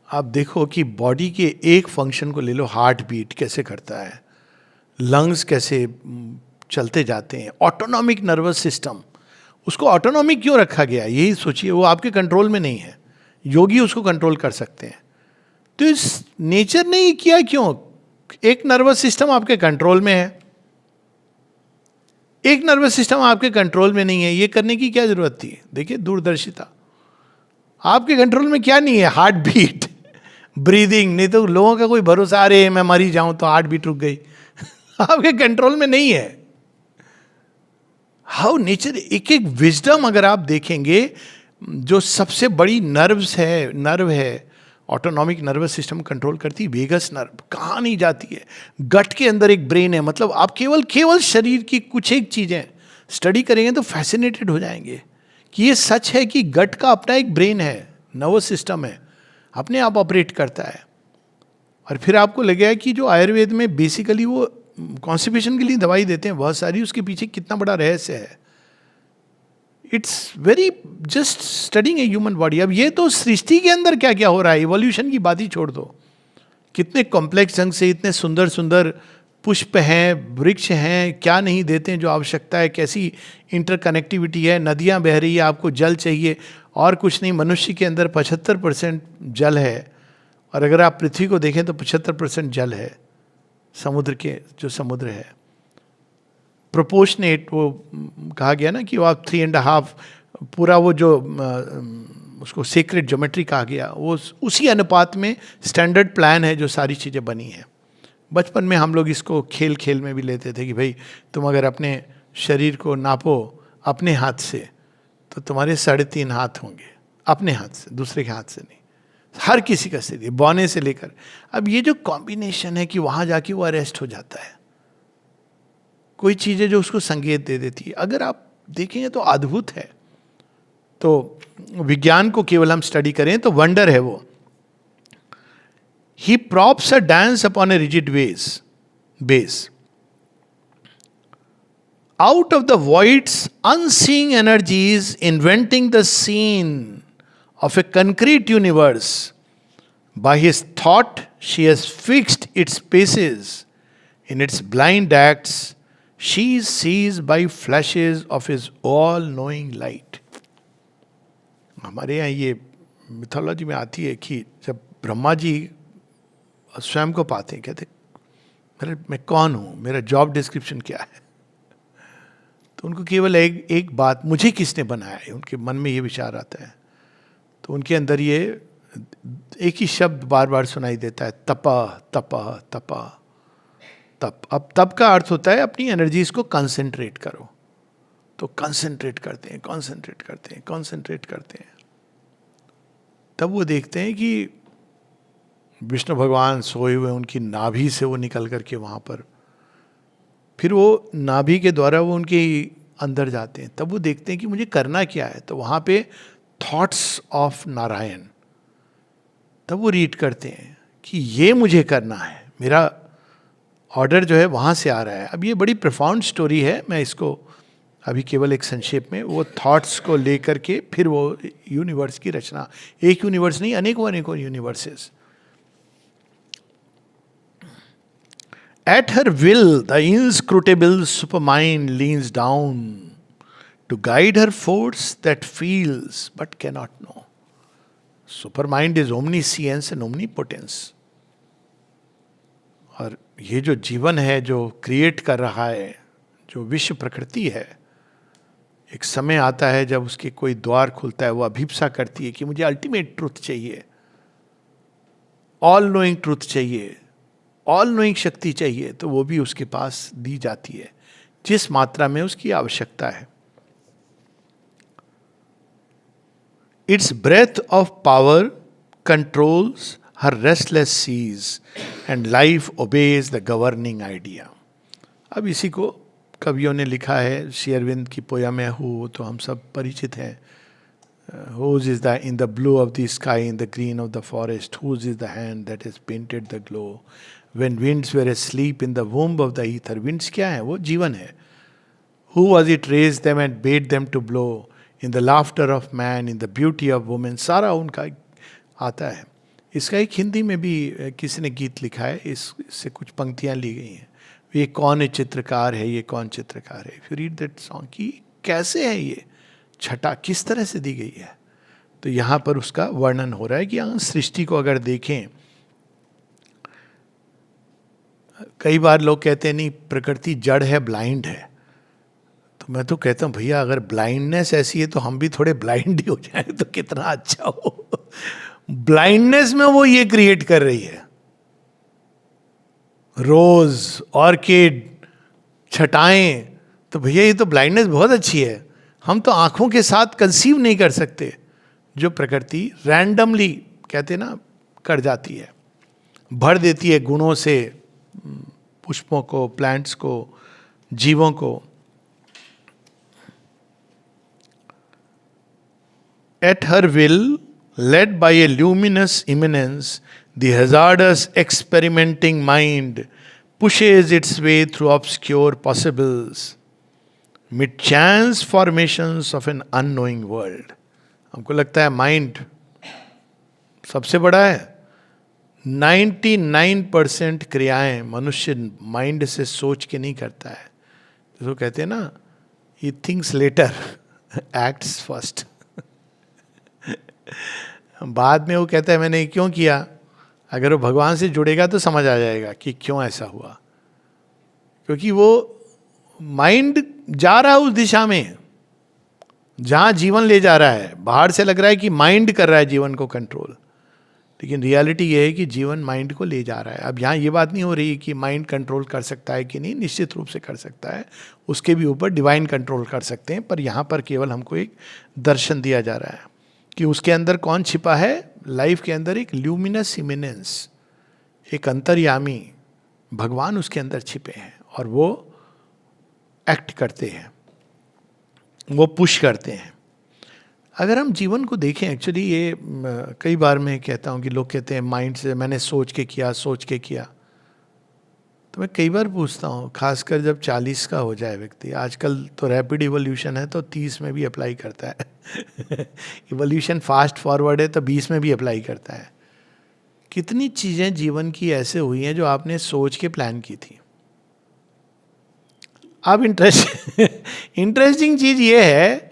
Speaker 1: आप देखो कि बॉडी के एक फंक्शन को ले लो, हार्ट बीट कैसे करता है, लंग्स कैसे चलते जाते हैं, ऑटोनॉमिक नर्वस सिस्टम, उसको ऑटोनॉमिक क्यों रखा गया यही सोचिए. वो आपके कंट्रोल में नहीं है, योगी उसको कंट्रोल कर सकते हैं. तो इस नेचर ने ये किया क्यों. एक नर्वस सिस्टम आपके कंट्रोल में है, एक नर्वस सिस्टम आपके कंट्रोल में नहीं है. ये करने की क्या जरूरत थी. देखिए दूरदर्शिता. आपके कंट्रोल में क्या नहीं है, हार्ट बीट, ब्रीदिंग. नहीं तो लोगों का कोई भरोसा, अरे मैं मरी जाऊं तो हार्ट बीट रुक गई आपके कंट्रोल में नहीं है. हाउ नेचर, एक एक विजडम अगर आप देखेंगे, जो सबसे बड़ी नर्व है ऑटोनॉमिक नर्वस सिस्टम कंट्रोल करती, वेगस नर्व, कहाँ नहीं जाती है. गट के अंदर एक ब्रेन है. मतलब आप केवल शरीर की कुछ एक चीजें स्टडी करेंगे तो फैसिनेटेड हो जाएंगे कि ये सच है कि गट का अपना एक ब्रेन है, नर्वस सिस्टम है, अपने आप ऑपरेट करता है. और फिर आपको लगेगा कि जो आयुर्वेद में बेसिकली वो कॉन्स्टिपेशन के लिए दवाई देते हैं बहुत सारी, उसके पीछे कितना बड़ा रहस्य है. It's very just studying a human body. अब ये तो सृष्टि के अंदर क्या क्या हो रहा है, इवोल्यूशन की बात ही छोड़ दो. कितने कॉम्प्लेक्स ढंग से, इतने सुंदर सुंदर पुष्प हैं, वृक्ष हैं, क्या नहीं देते हैं जो आवश्यकता है, कैसी इंटरकनेक्टिविटी है, नदियां बह रही है, आपको जल चाहिए और कुछ नहीं। मनुष्य के अंदर 75% जल है, और अगर आप पृथ्वी को देखें तो 75% जल है, समुद्र के जो समुद्र है। प्रोपोर्शनेट वो कहा गया ना कि वो आप 3.5 पूरा वो जो उसको सीक्रेट ज्योमेट्री कहा गया, वो उसी अनुपात में स्टैंडर्ड प्लान है जो सारी चीज़ें बनी हैं। बचपन में हम लोग इसको खेल खेल में भी लेते थे कि भाई तुम अगर अपने शरीर को नापो अपने हाथ से तो तुम्हारे 3.5 हाथ होंगे, अपने हाथ से, दूसरे के हाथ से नहीं। हर किसी का शरीर बौने से लेकर, अब ये जो कॉम्बिनेशन है कि वहाँ जाके वो अरेस्ट हो जाता है। कोई चीज़ है जो उसको संकेत दे देती है, अगर आप देखेंगे तो अद्भुत है। तो विज्ञान को केवल हम स्टडी करें तो वंडर है वो। He props a dance upon a rigid base. Out of the void's unseeing energies, inventing the scene of a concrete universe. By his thought, she has fixed its paces. In its blind acts, she sees by flashes of his all-knowing light. हमारे यहाँ ये mythology में आती है कि जब ब्रह्मा जी स्वयं को पाते हैं, कहते मैं कौन हूँ, मेरा जॉब डिस्क्रिप्शन क्या है, तो उनको केवल एक बात, मुझे किसने बनाया है, उनके मन में ये विचार आता है। तो उनके अंदर ये एक ही शब्द बार बार सुनाई देता है, तपा तपा तपा तप। अब तप का अर्थ होता है अपनी एनर्जीज को कंसंट्रेट करो। तो कंसंट्रेट करते हैं, कंसंट्रेट करते हैं, कंसंट्रेट करते हैं। तब वो देखते हैं कि विष्णु भगवान सोए हुए, उनकी नाभि से वो निकल करके वहाँ पर, फिर वो नाभि के द्वारा वो उनके अंदर जाते हैं। तब वो देखते हैं कि मुझे करना क्या है। तो वहाँ पे थॉट्स ऑफ नारायण, तब वो रीड करते हैं कि ये मुझे करना है, मेरा ऑर्डर जो है वहाँ से आ रहा है। अब ये बड़ी प्रोफाउंड स्टोरी है, मैं इसको अभी केवल एक संक्षेप में, वो थॉट्स को लेकर के फिर वो यूनिवर्स की रचना, एक यूनिवर्स नहीं, अनेकों अनेकों universes. At her will, the inscrutable supermind leans down to guide her force that feels but cannot know. Supermind is omniscience and omnipotence. और ये जो जीवन है जो क्रिएट कर रहा है, जो विश्व प्रकृति है, एक समय आता है जब उसके कोई द्वार खुलता है, वो अभिप्सा करती है कि मुझे अल्टीमेट ट्रुथ चाहिए, ऑल नोइंग ट्रुथ चाहिए, ऑल नोइंग शक्ति चाहिए। तो वो भी उसके पास दी जाती है जिस मात्रा में उसकी आवश्यकता है। Its breath of power controls her restless seas and life obeys the governing idea. अब इसी को कवियों ने लिखा है। श्री अरविंद की पोयम है हु, तो हम सब परिचित हैं। Whose is the in the blue of the sky, in the green of the forest, whose is the hand that has painted the glow? When winds were asleep in the womb of the ether. Winds क्या है? वो जीवन है। Who was it raised them and bade them to blow? In the laughter of man, in the beauty of woman. सारा उनका आता है। इसका एक हिंदी में भी किसी ने गीत लिखा है, इससे कुछ पंक्तियाँ ली गई हैं। ये कौन चित्रकार है, ये कौन चित्रकार है। If you read that song, कि कैसे है ये छटा, किस तरह से दी गई है, तो यहाँ पर उसका वर्णन हो रहा है कि यहाँ सृष्टि को अगर देखें, कई बार लोग कहते हैं नहीं प्रकृति जड़ है, ब्लाइंड है। तो मैं तो कहता हूँ भैया अगर ब्लाइंडनेस ऐसी है तो हम भी थोड़े ब्लाइंड ही हो जाए तो कितना अच्छा हो। ब्लाइंडनेस में वो ये क्रिएट कर रही है, रोज, ऑर्किड, छटाएं, तो भैया ये तो ब्लाइंडनेस बहुत अच्छी है। हम तो आंखों के साथ कंसीव नहीं कर सकते जो प्रकृति रैंडमली कहते ना कर जाती है, भर देती है गुणों से पुष्पों को, प्लांट्स को, जीवों को। At her will, led by a luminous immanence, the hazardous experimenting mind pushes its way through obscure possibles mid chance formations of an unknowing world. हमको लगता है माइंड सबसे बड़ा है, 99% क्रियाएं मनुष्य माइंड से सोच के नहीं करता है। तो कहते हैं ना, he thinks later acts first. बाद में वो कहता है मैंने ये क्यों किया। अगर वो भगवान से जुड़ेगा तो समझ आ जाएगा कि क्यों ऐसा हुआ, क्योंकि वो माइंड जा रहा है उस दिशा में जहां जीवन ले जा रहा है। बाहर से लग रहा है कि माइंड कर रहा है जीवन को कंट्रोल, लेकिन रियलिटी ये है कि जीवन माइंड को ले जा रहा है। अब यहाँ ये बात नहीं हो रही कि माइंड कंट्रोल कर सकता है कि नहीं, निश्चित रूप से कर सकता है, उसके भी ऊपर डिवाइन कंट्रोल कर सकते हैं। पर यहाँ पर केवल हमको एक दर्शन दिया जा रहा है कि उसके अंदर कौन छिपा है। लाइफ के अंदर एक ल्यूमिनस इमिनेंस, एक अंतर्यामी भगवान उसके अंदर छिपे हैं और वो एक्ट करते हैं, वो पुश करते हैं। अगर हम जीवन को देखें, एक्चुअली ये कई बार मैं कहता हूँ कि लोग कहते हैं माइंड से मैंने सोच के किया, सोच के किया। तो मैं कई बार पूछता हूँ, खासकर जब 40 का हो जाए व्यक्ति, आजकल तो रैपिड इवोल्यूशन है तो 30 में भी अप्लाई करता है। इवोल्यूशन फास्ट फॉरवर्ड है तो 20 में भी अप्लाई करता है। कितनी चीज़ें जीवन की ऐसे हुई हैं जो आपने सोच के प्लान की थी। अब इंटरेस्टिंग चीज़ ये है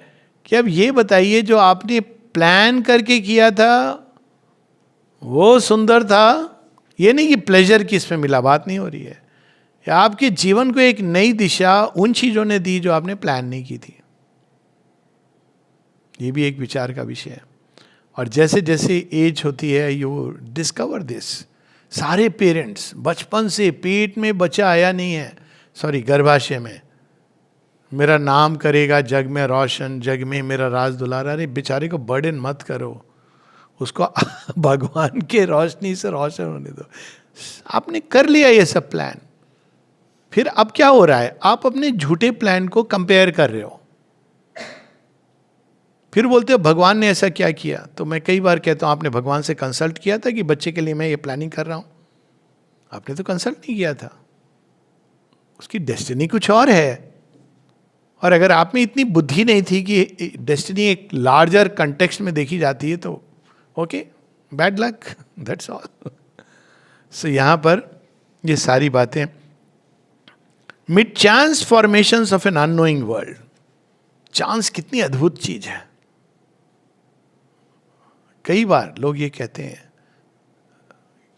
Speaker 1: कि अब ये बताइए जो आपने प्लान करके किया था वो सुंदर था। ये नहीं कि प्लेजर किस में मिला, बात नहीं हो रही है। या आपके जीवन को एक नई दिशा उन चीजों ने दी जो आपने प्लान नहीं की थी। ये भी एक विचार का विषय है। और जैसे जैसे एज होती है यू डिस्कवर दिस। सारे पेरेंट्स बचपन से पेट में बच्चा आया नहीं है, सॉरी गर्भाशय में, मेरा नाम करेगा जग में रोशन, जग में मेरा राज दुलारा। अरे बेचारे को बर्डन मत करो, उसको भगवान के रोशनी से रोशन होने दो। आपने कर लिया ये सब प्लान, फिर अब क्या हो रहा है, आप अपने झूठे प्लान को कंपेयर कर रहे हो, फिर बोलते हो भगवान ने ऐसा क्या किया। तो मैं कई बार कहता हूं आपने भगवान से कंसल्ट किया था कि बच्चे के लिए मैं ये प्लानिंग कर रहा हूं? आपने तो कंसल्ट नहीं किया था, उसकी डेस्टिनी कुछ और है। और अगर आप में इतनी बुद्धि नहीं थी कि डेस्टिनी एक लार्जर कंटेक्स्ट में देखी जाती है तो okay, bad luck, that's all. So यहां पर ये सारी बातें, mid chance formations of an unknowing world. Chance कितनी अद्भुत चीज है। कई बार लोग ये कहते हैं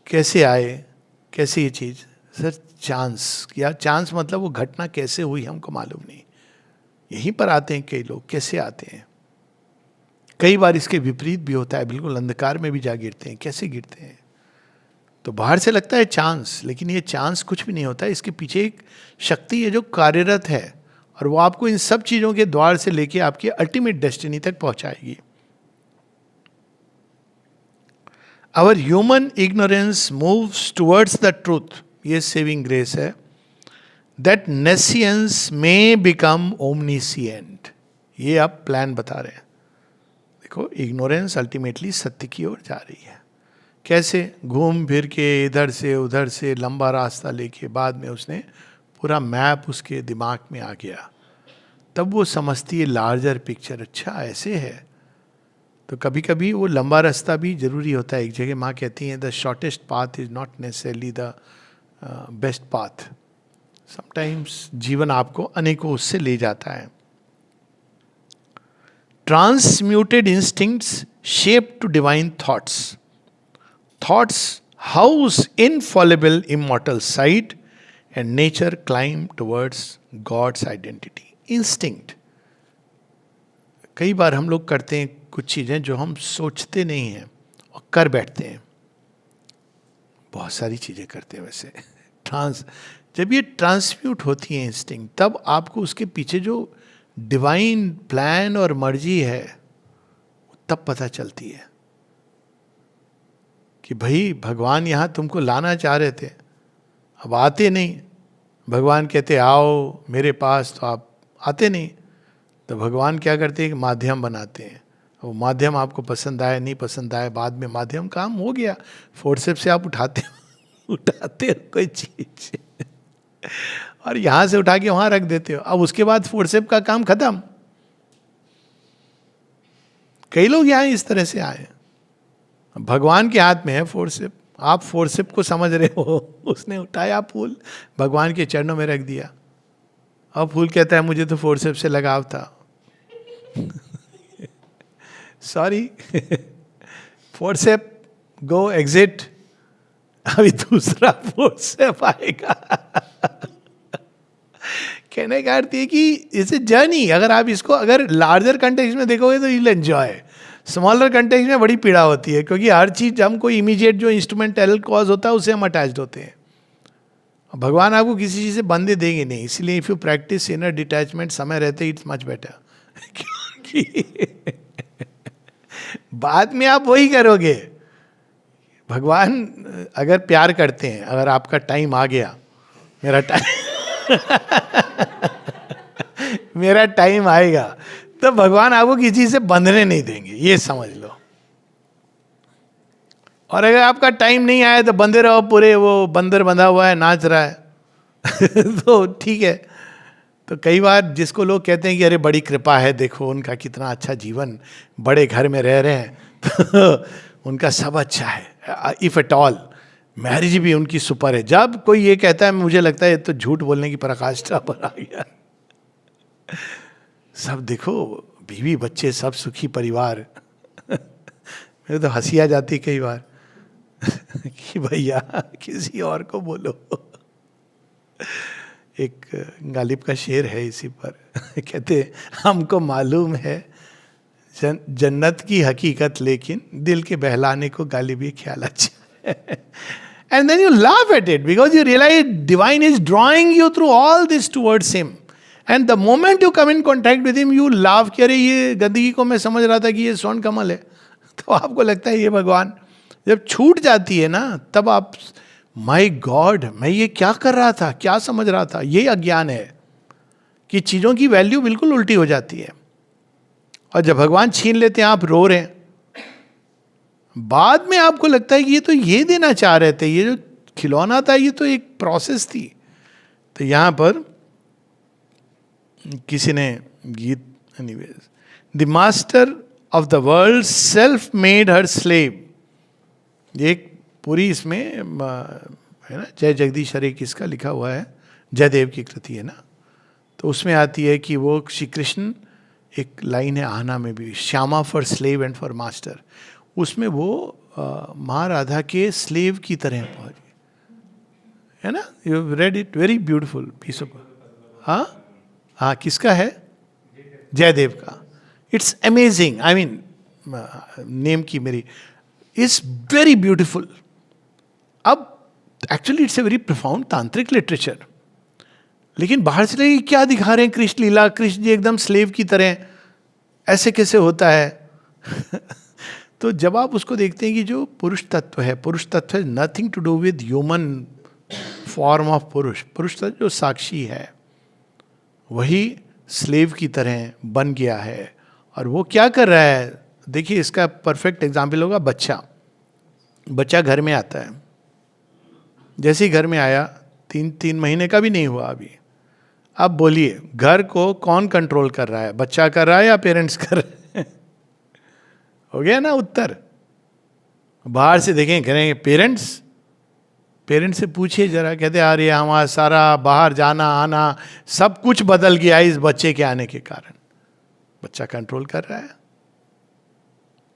Speaker 1: कैसे आए, कैसे ये चीज, सर चांस, या चांस मतलब वो घटना कैसे हुई हमको मालूम नहीं। यहीं पर आते हैं कई लोग, कैसे आते हैं। कई बार इसके विपरीत भी होता है, बिल्कुल अंधकार में भी जा गिरते हैं। कैसे गिरते हैं? तो बाहर से लगता है चांस, लेकिन ये चांस कुछ भी नहीं होता है। इसके पीछे एक शक्ति है जो कार्यरत है और वो आपको इन सब चीजों के द्वार से लेके आपकी अल्टीमेट डेस्टिनी तक पहुंचाएगी। Our human ignorance moves towards the truth, ये सेविंग ग्रेस है, that nescience may become omniscient. ये आप प्लान बता रहे हैं। देखो, इग्नोरेंस अल्टीमेटली सत्य की ओर जा रही है। कैसे? घूम फिर के इधर से उधर से लंबा रास्ता लेके बाद में उसने पूरा मैप उसके दिमाग में आ गया, तब वो समझती है लार्जर पिक्चर। अच्छा ऐसे है। तो कभी कभी वो लंबा रास्ता भी जरूरी होता है। एक जगह माँ कहती हैं the shortest path is not necessarily the best path. Sometimes जीवन आपको अनेकों उससे ले जाता है। Transmuted instincts shape to divine thoughts. Thoughts house infallible immortal sight and nature climb towards God's identity. Instinct, कई बार हम लोग करते हैं कुछ चीजें जो हम सोचते नहीं हैं और कर बैठते हैं। बहुत सारी चीजें करते हैं वैसे। जब ये ट्रांसम्यूट होती है इंस्टिंक्ट, तब आपको उसके पीछे जो डिवाइन प्लान और मर्जी है तब पता चलती है कि भाई भगवान यहां तुमको लाना चाह रहे थे, अब आते नहीं। भगवान कहते आओ मेरे पास, तो आप आते नहीं। तो भगवान क्या करते हैं कि माध्यम बनाते हैं। वो माध्यम आपको पसंद आए नहीं पसंद आए, बाद में माध्यम काम हो गया। फोर्सेप्स से आप उठाते हो कोई चीज और यहां से उठा के वहां रख देते हो। अब उसके बाद फोर्सेप का काम खत्म। कई लोग यहां इस तरह से आए, भगवान के हाथ में है फोर्सेप, आप फोर्सेप को समझ रहे हो, उसने उठाया फूल, भगवान के चरणों में रख दिया। अब फूल कहता है मुझे तो फोर्सेप से लगाव था। सॉरी, फोर्सेप गो एग्जिट, अभी दूसरा फोर्सेप आएगा। कहने का अर्थ ये कि इट्स ए जर्नी। अगर आप इसको अगर लार्जर कंटेक्स्ट में देखोगे तो you will enjoy, smaller context में बड़ी पीड़ा होती है, क्योंकि हर चीज हम कोई इमीडिएट जो इंस्ट्रूमेंटल कॉज होता है उससे हम अटैच्ड होते हैं। भगवान आपको किसी चीज से बंधे देंगे नहीं, इसलिए if you practice inner detachment समय रहते इट्स मच बेटर। क्योंकि बाद में आप वही करोगे। भगवान अगर प्यार करते हैं, अगर आपका टाइम आ गया, मेरा टाइम मेरा टाइम आएगा, तो भगवान आपको किसी से बंधने नहीं देंगे, ये समझ लो। और अगर आपका टाइम नहीं आया तो बंधे रहो, पूरे वो बंदर बंधा हुआ है नाच रहा है तो ठीक है। तो कई बार जिसको लोग कहते हैं कि अरे बड़ी कृपा है, देखो उनका कितना अच्छा जीवन, बड़े घर में रह रहे हैं, तो उनका सब अच्छा है, इफ एट ऑल मैरिज भी उनकी सुपर है। जब कोई ये कहता है, मुझे लगता है ये तो झूठ बोलने की पराकाष्ठा पर आ गया। सब देखो, बीवी बच्चे सब सुखी परिवार। मेरे तो हंसी आ जाती कई बार कि भैया किसी और को बोलो। एक गालिब का शेर है इसी पर, कहते हमको मालूम है जन्नत की हकीकत, लेकिन दिल के बहलाने को गालिबी ख्याल अच्छा है। And then you laugh at it because you realize divine is drawing you through all this towards him. And the moment you come in contact with him, you laugh कि अरे ये गंदगी को मैं समझ रहा था कि ये स्वर्ण कमल है। तो आपको लगता है ये भगवान। जब छूट जाती है ना, तब आप माय गॉड मैं ये क्या कर रहा था, क्या समझ रहा था। ये अज्ञान है कि चीज़ों की वैल्यू बिल्कुल उल्टी हो जाती है। और जब भगवान छीन लेते हैं, आप रो रहे हैं, बाद में आपको लगता है कि ये तो ये देना चाह रहे थे, ये जो खिलौना था ये तो एक प्रोसेस थी। तो यहाँ पर किसी ने गीत, anyways, the master of the world self made her slave, एक पूरी इसमें है ना, जय जगदीश हरे किसका लिखा हुआ है, जयदेव की कृति है ना। तो उसमें आती है कि वो श्री कृष्ण, एक लाइन है आहना में भी, Shyama for slave and for master, उसमें वो माँ राधा के स्लेव की तरह पहुंच गए, है ना। You read it, very beautiful piece of. हाँ, किसका है, जयदेव का। It's amazing, I mean name की मेरी इज वेरी ब्यूटिफुल। अब actually it's a very profound tantric literature, लेकिन बाहर से लगे क्या दिखा रहे हैं कृष्ण लीला, कृष्ण जी एकदम स्लेव की तरह, ऐसे कैसे होता है। तो जब आप उसको देखते हैं कि जो पुरुष तत्व है, पुरुष तत्व है nothing to do with human form of purush, पुरुष तत्व जो साक्षी है वही स्लेव की तरह बन गया है। और वो क्या कर रहा है, देखिए इसका परफेक्ट एग्जाम्पल होगा बच्चा। बच्चा घर में आता है, जैसे ही घर में आया, 3 महीने का भी नहीं हुआ अभी। अब बोलिए घर को कौन कंट्रोल कर रहा है, बच्चा कर रहा है या पेरेंट्स कर रहे हैं? हो गया ना उत्तर। बाहर से देखें, करेंगे पेरेंट्स, पेरेंट्स से पूछिए जरा, कहते आ रही है हमारा सारा बाहर जाना आना सब कुछ बदल गया इस बच्चे के आने के कारण, बच्चा कंट्रोल कर रहा है।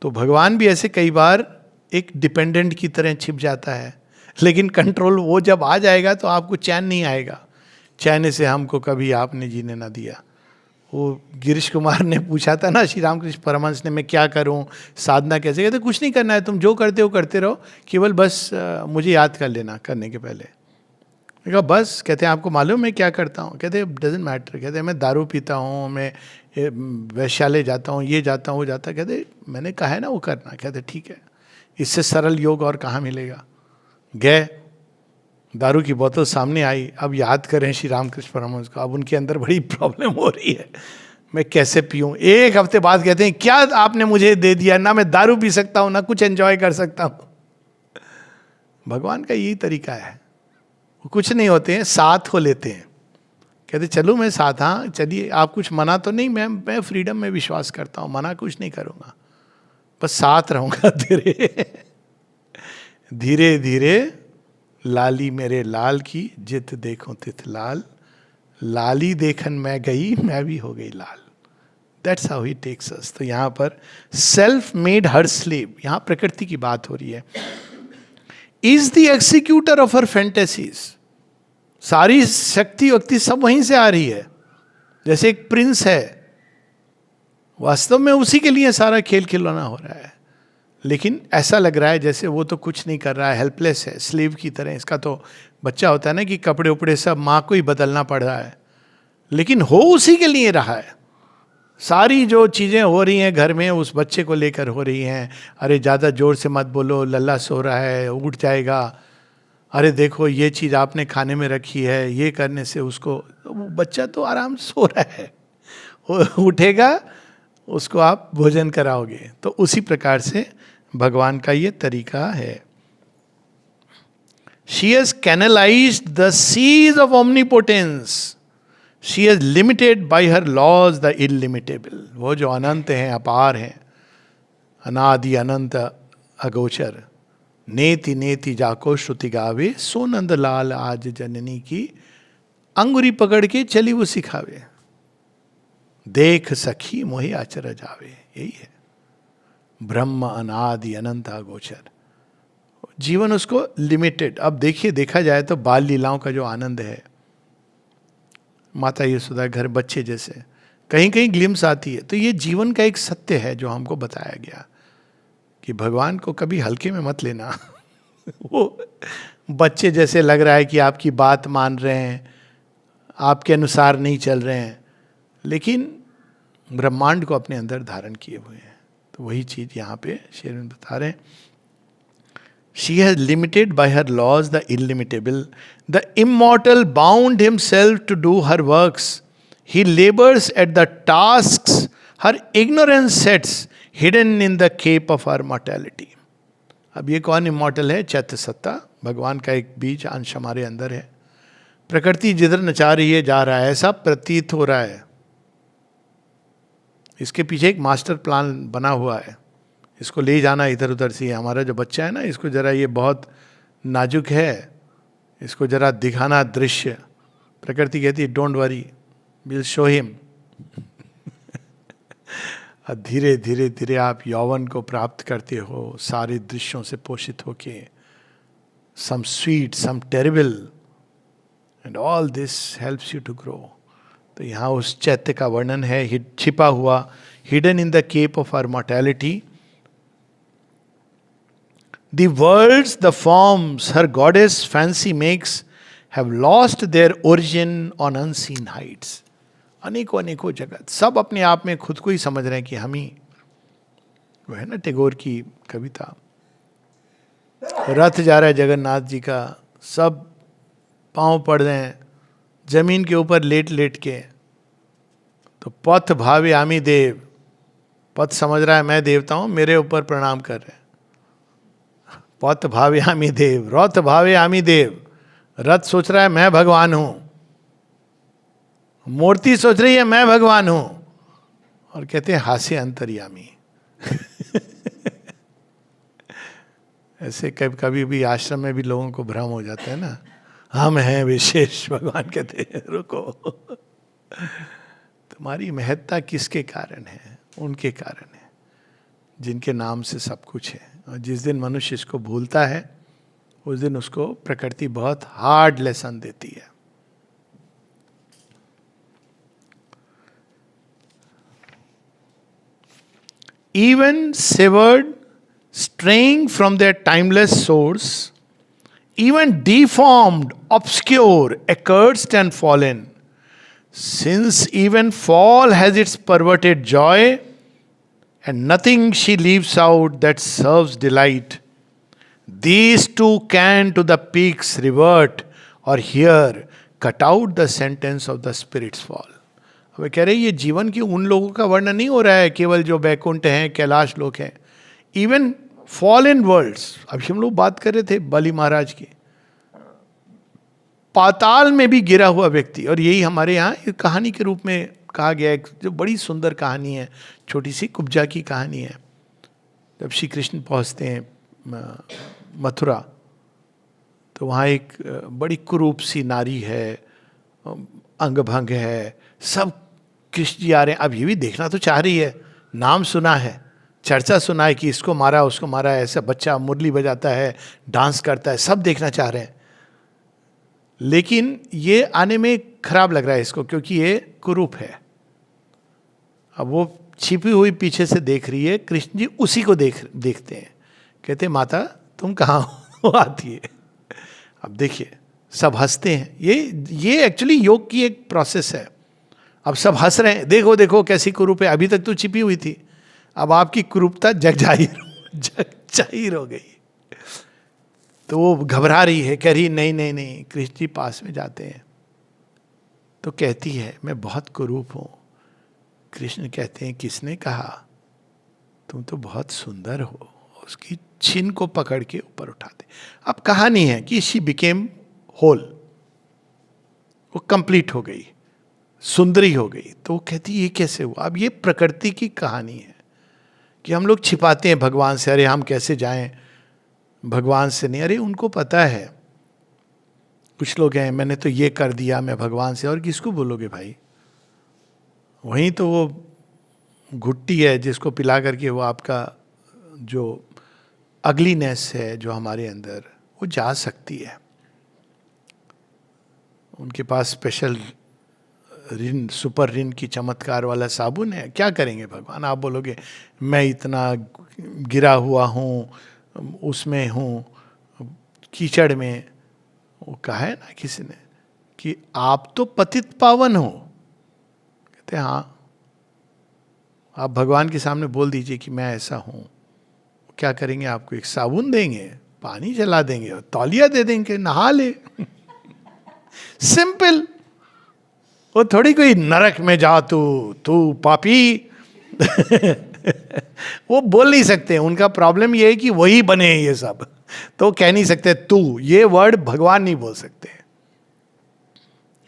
Speaker 1: तो भगवान भी ऐसे कई बार एक डिपेंडेंट की तरह छिप जाता है, लेकिन कंट्रोल वो जब आ जाएगा तो आपको चैन नहीं आएगा। चैन से हमको कभी आपने जीने ना दिया। वो गिरीश कुमार ने पूछा था ना श्री रामकृष्ण परमहंस ने, मैं क्या करूं, साधना कैसे, कहते कुछ नहीं करना है, तुम जो करते हो करते रहो, केवल बस मुझे याद कर लेना करने के पहले। मैं कहा बस, कहते हैं आपको मालूम मैं क्या करता हूँ, कहते डजेंट मैटर, कहते मैं दारू पीता हूँ, मैं वैश्यालय जाता हूँ, ये जाता हूँ वो जाता, कहते मैंने कहा है ना वो करना, कहते ठीक है, इससे सरल योग और कहाँ मिलेगा। गए, दारू की बोतल सामने आई, अब याद करें श्री रामकृष्ण परमहंस को, अब उनके अंदर बड़ी प्रॉब्लम हो रही है, मैं कैसे पीऊँ। एक हफ्ते बाद कहते हैं क्या आपने मुझे दे दिया, ना मैं दारू पी सकता हूँ ना कुछ एंजॉय कर सकता हूँ। भगवान का यही तरीका है, वो कुछ नहीं होते हैं, साथ हो लेते हैं, कहते चलो मैं साथ, हाँ चलिए, आप कुछ मना तो नहीं, मैं फ्रीडम में विश्वास करता हूँ, मना कुछ नहीं करूँगा, बस साथ रहूँगा तेरे। धीरे धीरे लाली मेरे लाल की, जित देखो तित लाल, लाली देखन मैं गई, मैं भी हो गई लाल. That's how he takes us. तो यहाँ पर सेल्फ मेड हर स्लेव, यहाँ प्रकृति की बात हो रही है. Is the executor of her fantasies. सारी शक्ति वक्ति सब वहीं से आ रही है. जैसे एक प्रिंस है, वास्तव में उसी के लिए सारा खेल खिलौना हो रहा है, लेकिन ऐसा लग रहा है जैसे वो तो कुछ नहीं कर रहा है, हेल्पलेस है, स्लेव की तरह. इसका तो बच्चा होता है ना कि कपड़े उपड़े सब माँ को ही बदलना पड़ रहा है, लेकिन हो उसी के लिए रहा है. सारी जो चीज़ें हो रही हैं घर में उस बच्चे को लेकर हो रही हैं. अरे ज़्यादा जोर से मत बोलो, लल्ला सो रहा है, उठ जाएगा. अरे देखो ये चीज़ आपने खाने में रखी है, ये करने से उसको, वो बच्चा तो आराम से सो रहा है, वो उठेगा, उसको आप भोजन कराओगे. तो उसी प्रकार से भगवान का ये तरीका है. She has canalised the seas of omnipotence. She has limited by her laws the illimitable. वो जो अनंत हैं, अपार हैं, अनादि अनंत अगोचर. नेति नेति जाको श्रुति गावे, सो नंद लाल आज जननी की, अंगुरी पकड़ के चली वो सिखावे. देख सखी मोहि आचर जावे. यही है ब्रह्म अनादि अनंत अगोचर. जीवन उसको लिमिटेड. अब देखिए, देखा जाए तो बाल लीलाओं का जो आनंद है, माता यशोदा घर बच्चे जैसे कहीं कहीं ग्लिम्स आती है. तो ये जीवन का एक सत्य है जो हमको बताया गया कि भगवान को कभी हल्के में मत लेना. वो बच्चे जैसे लग रहा है कि आपकी बात मान रहे हैं, आपके अनुसार नहीं चल रहे हैं, लेकिन ब्रह्मांड को अपने अंदर धारण किए हुए हैं. तो वही चीज यहाँ पे शेरविंद बता रहे हैं. She has limited by her laws the illimitable. The immortal bound himself to do her works. He labors at the tasks her ignorance sets, hidden in the cape of her mortality. अब ये कौन immortal है? चैत्य सत्ता, भगवान का एक बीज अंश हमारे अंदर है. प्रकृति जिधर नचा रही है जा रहा है, ऐसा प्रतीत हो रहा है. इसके पीछे एक मास्टर प्लान बना हुआ है. इसको ले जाना इधर उधर से. हमारा जो बच्चा है ना, इसको जरा, ये बहुत नाजुक है, इसको जरा दिखाना दृश्य. प्रकृति कहती है don't worry, will show him. धीरे धीरे धीरे आप यौवन को प्राप्त करते हो, सारे दृश्यों से पोषित होके. Some sweet, some terrible, and all this helps you to grow. तो यहाँ उस चैत्य का वर्णन है, छिपा हुआ, hidden in the cave of our mortality. The worlds, the forms her goddess fancy makes have lost their origin on unseen heights. अनेकों अनेकों जगत, सब अपने आप में खुद को ही समझ रहे हैं कि हम ही, वो है ना टैगोर की कविता, रथ जा रहा है जगन्नाथ जी का, सब पांव पड़ रहे हैं जमीन के ऊपर लेट लेट के. तो पथ भावे आमी देव, पथ समझ रहा है मैं देवता हूं, मेरे ऊपर प्रणाम कर रहे हैं. पथ भावे आमी देव, रथ भावे आमी देव. रथ सोच रहा है मैं भगवान हूं, मूर्ति सोच रही है मैं भगवान हूं, और कहते हैं हास्य अंतर्यामी. ऐसे कभी कभी भी आश्रम में भी लोगों को भ्रम हो जाता है ना, हम हैं विशेष. भगवान कहते हैं रुको, तुम्हारी महत्ता किसके कारण है? उनके कारण है जिनके नाम से सब कुछ है. और जिस दिन मनुष्य इसको भूलता है, उस दिन उसको प्रकृति बहुत हार्ड लेसन देती है. Even severed, straying from their timeless source, even deformed, obscure, accursed and fallen, since even fall has its perverted joy, and nothing she leaves out that serves delight, these two can to the peaks revert, or here cut out the sentence of the spirit's fall. अब कह रहे ये जीवन की उन लोगों का वर्णन नहीं हो रहा है केवल जो बैकुंठ हैं, कैलाश लोग हैं. इवन फॉल इन वर्ल्ड्स, अभी हम लोग बात कर रहे थे बलि महाराज की, पाताल में भी गिरा हुआ व्यक्ति. और यही हमारे यहाँ एक कहानी के रूप में कहा गया है, जो बड़ी सुंदर कहानी है, छोटी सी कुब्जा की कहानी है. जब श्री कृष्ण पहुँचते हैं मथुरा, तो वहाँ एक बड़ी कुरूप सी नारी है, अंग भंग है, सब कृष्ण जी आ रहे हैं। अब ये भी देखना तो चाह रही है, नाम सुना है, चर्चा सुना है कि इसको मारा उसको मारा, ऐसा बच्चा मुरली बजाता है, डांस करता है, सब देखना चाह रहे हैं। लेकिन ये आने में खराब लग रहा है इसको, क्योंकि ये कुरूप है। अब वो छिपी हुई पीछे से देख रही है, कृष्ण जी उसी को देखते हैं, कहते माता तुम कहाँ हो, आती है। अब देखिए सब हंसते हैं, ये एक्चुअली योग की एक प्रोसेस है। अब सब हंस रहे हैं, देखो देखो कैसी कुरूप है, अभी तक तो छिपी हुई थी, अब आपकी कुरूपता जग जाहिर हो गई। तो वो घबरा रही है, कह रही नहीं नहीं नहीं। कृष्ण जी पास में जाते हैं तो कहती है मैं बहुत कुरूप हूं। कृष्ण कहते हैं किसने कहा, तुम तो बहुत सुंदर हो। उसकी छिन को पकड़ के ऊपर उठाते। अब कहानी है कि शी बिकेम होल, वो कंप्लीट हो गई, सुंदरी हो गई। तो वो कहती ये कैसे हुआ। अब ये प्रकृति की कहानी है कि हम लोग छिपाते हैं भगवान से, अरे हम कैसे जाएं भगवान से नहीं। अरे उनको पता है, कुछ लोग हैं मैंने तो ये कर दिया मैं भगवान से, और किसको बोलोगे भाई। वहीं तो वो घुट्टी है जिसको पिला करके वो आपका जो अगलीनेस है जो हमारे अंदर, वो जा सकती है। उनके पास स्पेशल रिन, सुपर रिन की चमत्कार वाला साबुन है, क्या करेंगे भगवान। आप बोलोगे मैं इतना गिरा हुआ हूँ, उसमें हूँ कीचड़ में। वो कहा है ना किसी ने कि आप तो पतित पावन हो। कहते हाँ, आप भगवान के सामने बोल दीजिए कि मैं ऐसा हूँ, क्या करेंगे, आपको एक साबुन देंगे, पानी चला देंगे और तौलिया दे देंगे, नहा ले। सिंपल। वो थोड़ी कोई नरक में जा तू पापी। वो बोल नहीं सकते, उनका प्रॉब्लम ये है कि वही बने हैं ये सब, तो कह नहीं सकते तू, ये वर्ड भगवान नहीं बोल सकते,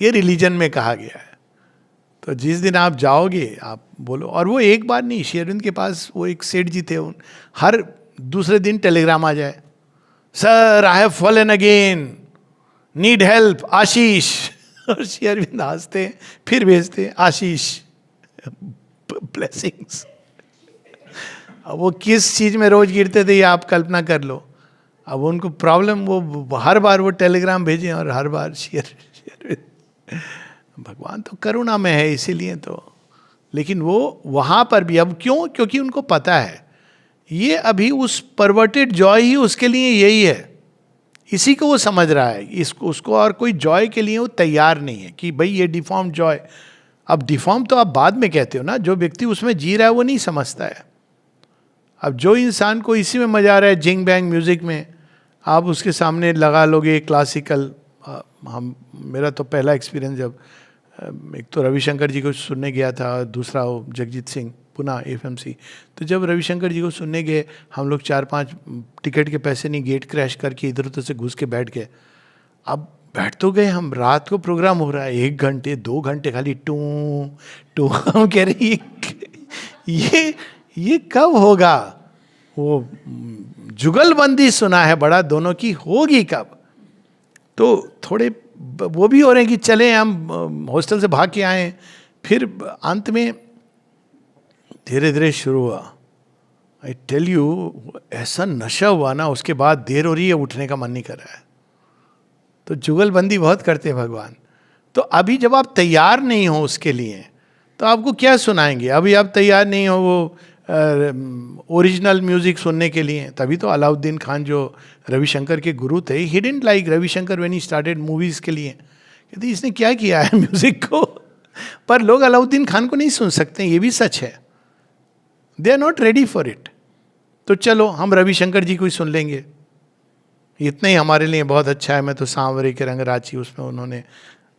Speaker 1: ये रिलीजन में कहा गया है। तो जिस दिन आप जाओगे आप बोलो। और वो एक बार नहीं, श्री अरविंद के पास वो एक सेठ जी थे, हर दूसरे दिन टेलीग्राम आ जाए, sir I have fallen again, need help, Ashish. और श्री अरविंद हंसते हैं, फिर भेजते आशीष ब्लेसिंग्स। अब वो किस चीज में रोज गिरते थे ये आप कल्पना कर लो। अब उनको प्रॉब्लम, वो हर बार वो टेलीग्राम भेजें और हर बार श्री अरविंद। भगवान तो करुणा में है इसीलिए तो। लेकिन वो वहां पर भी अब क्यों, क्योंकि उनको पता है ये अभी उस परवर्टेड जॉय ही उसके लिए यही है, इसी को वो समझ रहा है। इसको उसको और कोई जॉय के लिए वो तैयार नहीं है कि भाई ये डिफॉर्म जॉय। अब डिफॉर्म तो आप बाद में कहते हो ना, जो व्यक्ति उसमें जी रहा है वो नहीं समझता है। अब जो इंसान को इसी में मजा आ रहा है जिंग बैंग म्यूजिक में, आप उसके सामने लगा लोगे क्लासिकल। मेरा तो पहला एक्सपीरियंस जब एक तो रविशंकर जी को सुनने गया था, दूसरा वो जगजीत सिंह पुणे एफएमसी। तो जब रविशंकर जी को सुनने गए हम लोग, 4-5 टिकट के पैसे नहीं, गेट क्रैश करके इधर उधर से घुस के बैठ गए। अब बैठ तो गए हम, रात को प्रोग्राम हो रहा है, 1 घंटे 2 घंटे खाली टू टू। हम कह रहे ये कब होगा। वो जुगलबंदी सुना है बड़ा दोनों की, होगी कब। तो थोड़े वो भी हो रहे हैं कि चले हम हॉस्टल से भाग के आए। फिर अंत में धीरे धीरे शुरू हुआ। आई टेल यू, ऐसा नशा हुआ ना, उसके बाद देर हो रही है, उठने का मन नहीं कर रहा है। तो जुगलबंदी बहुत करते हैं भगवान। तो अभी जब आप तैयार नहीं हो उसके लिए, तो आपको क्या सुनाएंगे। अभी आप तैयार नहीं हो वो ओरिजिनल म्यूजिक सुनने के लिए। तभी तो अलाउद्दीन खान जो रविशंकर के गुरु थे, he didn't like Ravishankar when he started movies के लिए, कहते इसने क्या किया है म्यूजिक को। पर लोग अलाउद्दीन खान को नहीं सुन सकते, ये भी सच है। They are not ready for it. तो चलो हम रविशंकर जी को ही सुन लेंगे, इतना ही हमारे लिए बहुत अच्छा है। मैं तो सांवरे के रंग रांची, उसमें उन्होंने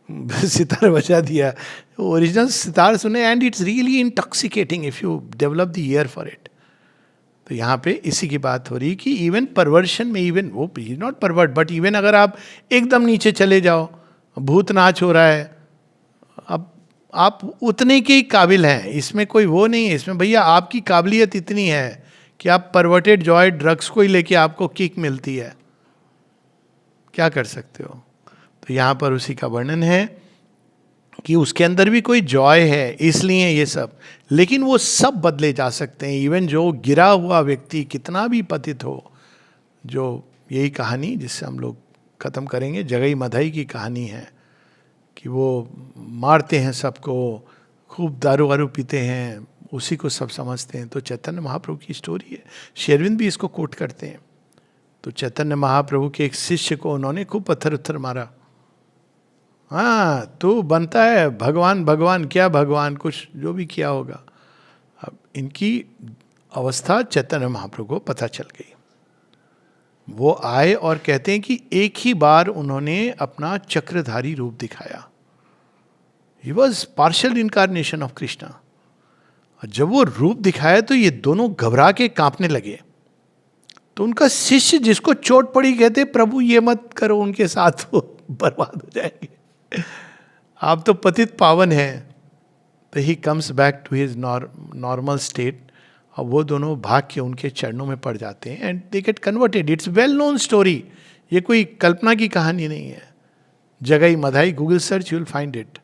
Speaker 1: सितार बजा दिया, ओरिजिनल सितार सुने, and it's really intoxicating if you develop the year for it. तो यहाँ पे इसी की बात हो रही कि इवन परवर्शन में, इवन वो नॉट परवर्ट बट इवन अगर आप एकदम नीचे चले जाओ, भूत नाच हो रहा है, अब आप उतने के ही काबिल हैं, इसमें कोई वो नहीं है। इसमें भैया आपकी काबिलियत इतनी है कि आप परवर्टेड जॉय ड्रग्स को ही लेके आपको किक मिलती है। क्या कर सकते हो? तो यहाँ पर उसी का वर्णन है कि उसके अंदर भी कोई जॉय है, इसलिए ये सब, लेकिन वो सब बदले जा सकते हैं। इवन जो गिरा हुआ व्यक्ति कितना भी पतित हो, जो यही कहानी जिससे हम लोग खत्म करेंगे, जगई मधई की कहानी है कि वो मारते हैं सबको, खूब दारू वारू पीते हैं, उसी को सब समझते हैं। तो चैतन्य महाप्रभु की स्टोरी है, शेरविंद भी इसको कोट करते हैं। तो चैतन्य महाप्रभु के एक शिष्य को उन्होंने खूब पत्थर उत्थर मारा, हाँ तो बनता है भगवान, भगवान क्या भगवान, कुछ जो भी किया होगा। अब इनकी अवस्था चैतन्य महाप्रभु को पता चल गई। वो आए और कहते हैं कि एक ही बार उन्होंने अपना चक्रधारी रूप दिखाया। He was partial incarnation of Krishna. और जब वो रूप दिखाया तो ये दोनों घबरा के कांपने लगे। तो उनका शिष्य जिसको चोट पड़ी कहते प्रभु ये मत करो उनके साथ, वो बर्बाद हो जाएंगे, आप तो पतित पावन हैं। तो he comes back to his normal state, और वो दोनों भाग के उनके चरणों में पड़ जाते हैं and they get converted. It's well known story, ये कोई कल्पना की कहानी नहीं है। Jagai Madhai, Google search you will find it,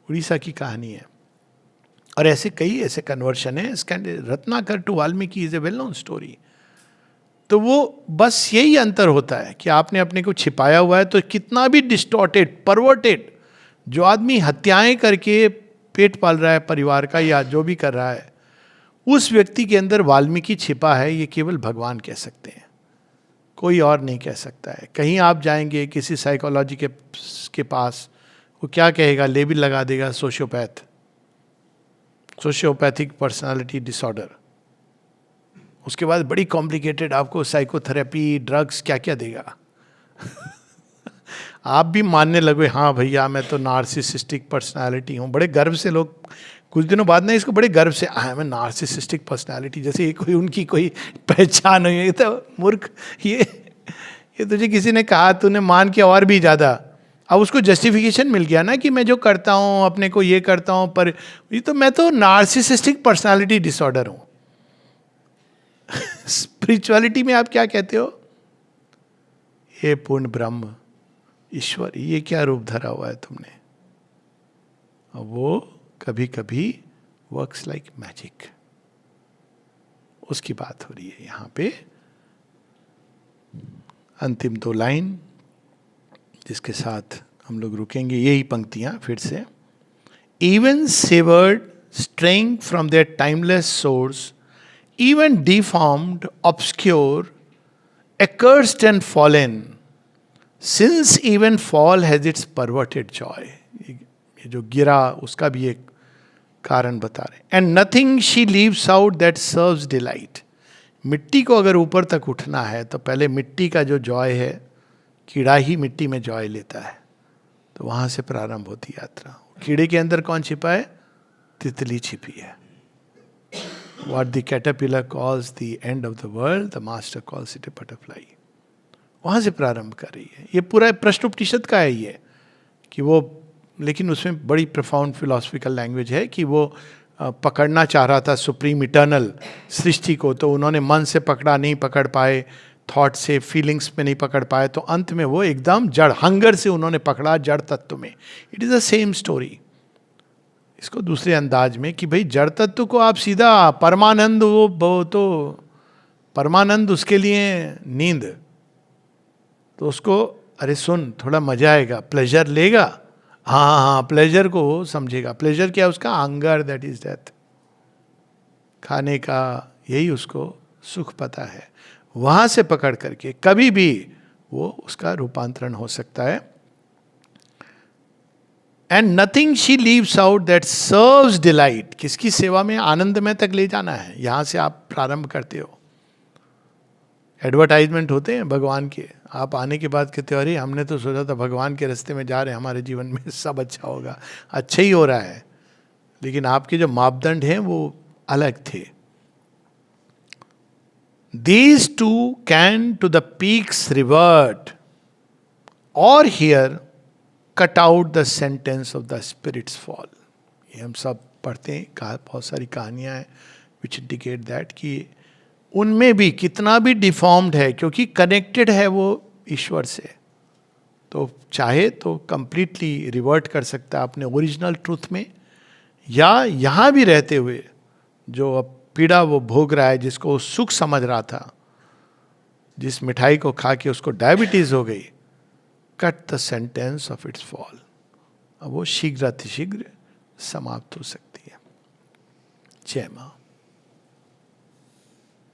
Speaker 1: Orissa की कहानी है। और ऐसे कई ऐसे कन्वर्शन है। Ratnakar to Valmiki is a well known story. तो वो बस यही अंतर होता है कि आपने अपने को छिपाया हुआ है, तो कितना भी डिस्टॉर्टेड, परवर्टेड, जो आदमी हत्याएं करके पेट पाल रहा है परिवार का या जो भी कर रहा है, उस व्यक्ति के अंदर वाल्मीकि छिपा है, ये केवल भगवान कह सकते हैं, कोई और नहीं कह सकता है। कहीं आप जाएंगे किसी साइकोलॉजी के पास, वो क्या कहेगा, लेबल लगा देगा सोशियोपैथ, सोशियोपैथिक पर्सनालिटी डिसऑर्डर। उसके बाद बड़ी कॉम्प्लिकेटेड आपको साइकोथेरेपी, ड्रग्स, क्या क्या देगा। आप भी मानने लगे, हाँ भैया मैं तो नार्सिसिस्टिक पर्सनालिटी हूँ। बड़े गर्व से लोग कुछ दिनों बाद ना इसको बड़े गर्व से, I am a narcissistic personality, जैसे ये कोई उनकी कोई पहचान हुई है। तो मूर्ख, ये तुझे किसी ने कहा, तूने मान के और भी ज़्यादा। अब उसको जस्टिफिकेशन मिल गया ना कि मैं जो करता हूँ अपने को ये करता हूँ, पर ये तो मैं तो नार्सिसिस्टिक पर्सनालिटी डिसऑर्डर हूँ। स्पिरिचुअलिटी में आप क्या कहते हो, हे पूर्ण ब्रह्म ईश्वर, ये क्या रूप धरा हुआ है तुमने। और वो कभी कभी वर्क्स लाइक मैजिक, उसकी बात हो रही है यहां पे। अंतिम 2 लाइन जिसके साथ हम लोग रुकेंगे, यही पंक्तियां फिर से। Even severed strange from their timeless source, even deformed, obscure, accursed and fallen, since even fall has its perverted joy. ये जो गिरा उसका भी एक कारण बता रहे। And nothing she leaves out that serves delight. मिट्टी को अगर ऊपर तक उठना है तो पहले मिट्टी का जो जॉय है, कीड़ा ही मिट्टी में जॉय लेता है, तो वहां से प्रारंभ होती यात्रा। कीड़े के अंदर कौन छिपा है, तितली छिपी है। What the caterpillar calls the end of the world, the master calls it a butterfly. वहाँ से प्रारंभ कर रही है। ये पूरा प्रश्न उपनिषद का है ये, कि वो, लेकिन उसमें बड़ी प्रोफाउंड फिलोसफिकल लैंग्वेज है कि वो पकड़ना चाह रहा था सुप्रीम इटर्नल सृष्टि को, तो उन्होंने मन से पकड़ा, नहीं पकड़ पाए, थॉट से, फीलिंग्स में नहीं पकड़ पाए, तो अंत में वो एकदम जड़, हंगर से उन्होंने पकड़ा जड़ तत्व में। It is the same story. इसको दूसरे अंदाज में कि भाई जड़ तत्व को आप सीधा परमानंद, वो तो परमानंद उसके लिए नींद, तो उसको अरे सुन थोड़ा मजा आएगा, प्लेजर लेगा, हाँ हाँ प्लेजर को वो समझेगा। प्लेजर क्या, उसका हंगर, दैट इज डेथ, खाने का, यही उसको सुख पता है। वहां से पकड़ करके कभी भी वो उसका रूपांतरण हो सकता है। And nothing she leaves out that serves delight, किसकी सेवा में, आनंद में तक ले जाना है, यहां से आप प्रारंभ करते हो। एडवर्टाइजमेंट होते हैं भगवान के, आप आने के बाद कहते हो अरे हमने तो सोचा था भगवान के रास्ते में जा रहे हैं, हमारे जीवन में सब अच्छा होगा, अच्छा ही हो रहा है, लेकिन आपके जो मापदंड हैं वो अलग थे। These two can to the peaks revert, or here cut out the sentence of the spirit's fall. ये हम सब पढ़ते हैं, बहुत सारी कहानियां हैं which indicate that कि उनमें भी कितना भी डिफॉर्म्ड है, क्योंकि कनेक्टेड है वो ईश्वर से, तो चाहे तो कंप्लीटली रिवर्ट कर सकता है अपने ओरिजिनल ट्रूथ में, या यहाँ भी रहते हुए जो अब पीड़ा वो भोग रहा है, जिसको वो सुख समझ रहा था, जिस मिठाई को खा के उसको डायबिटीज हो गई, cut the sentence of its fall. अब वो शीघ्र अतिशीघ्र समाप्त हो सकती है। जय मां।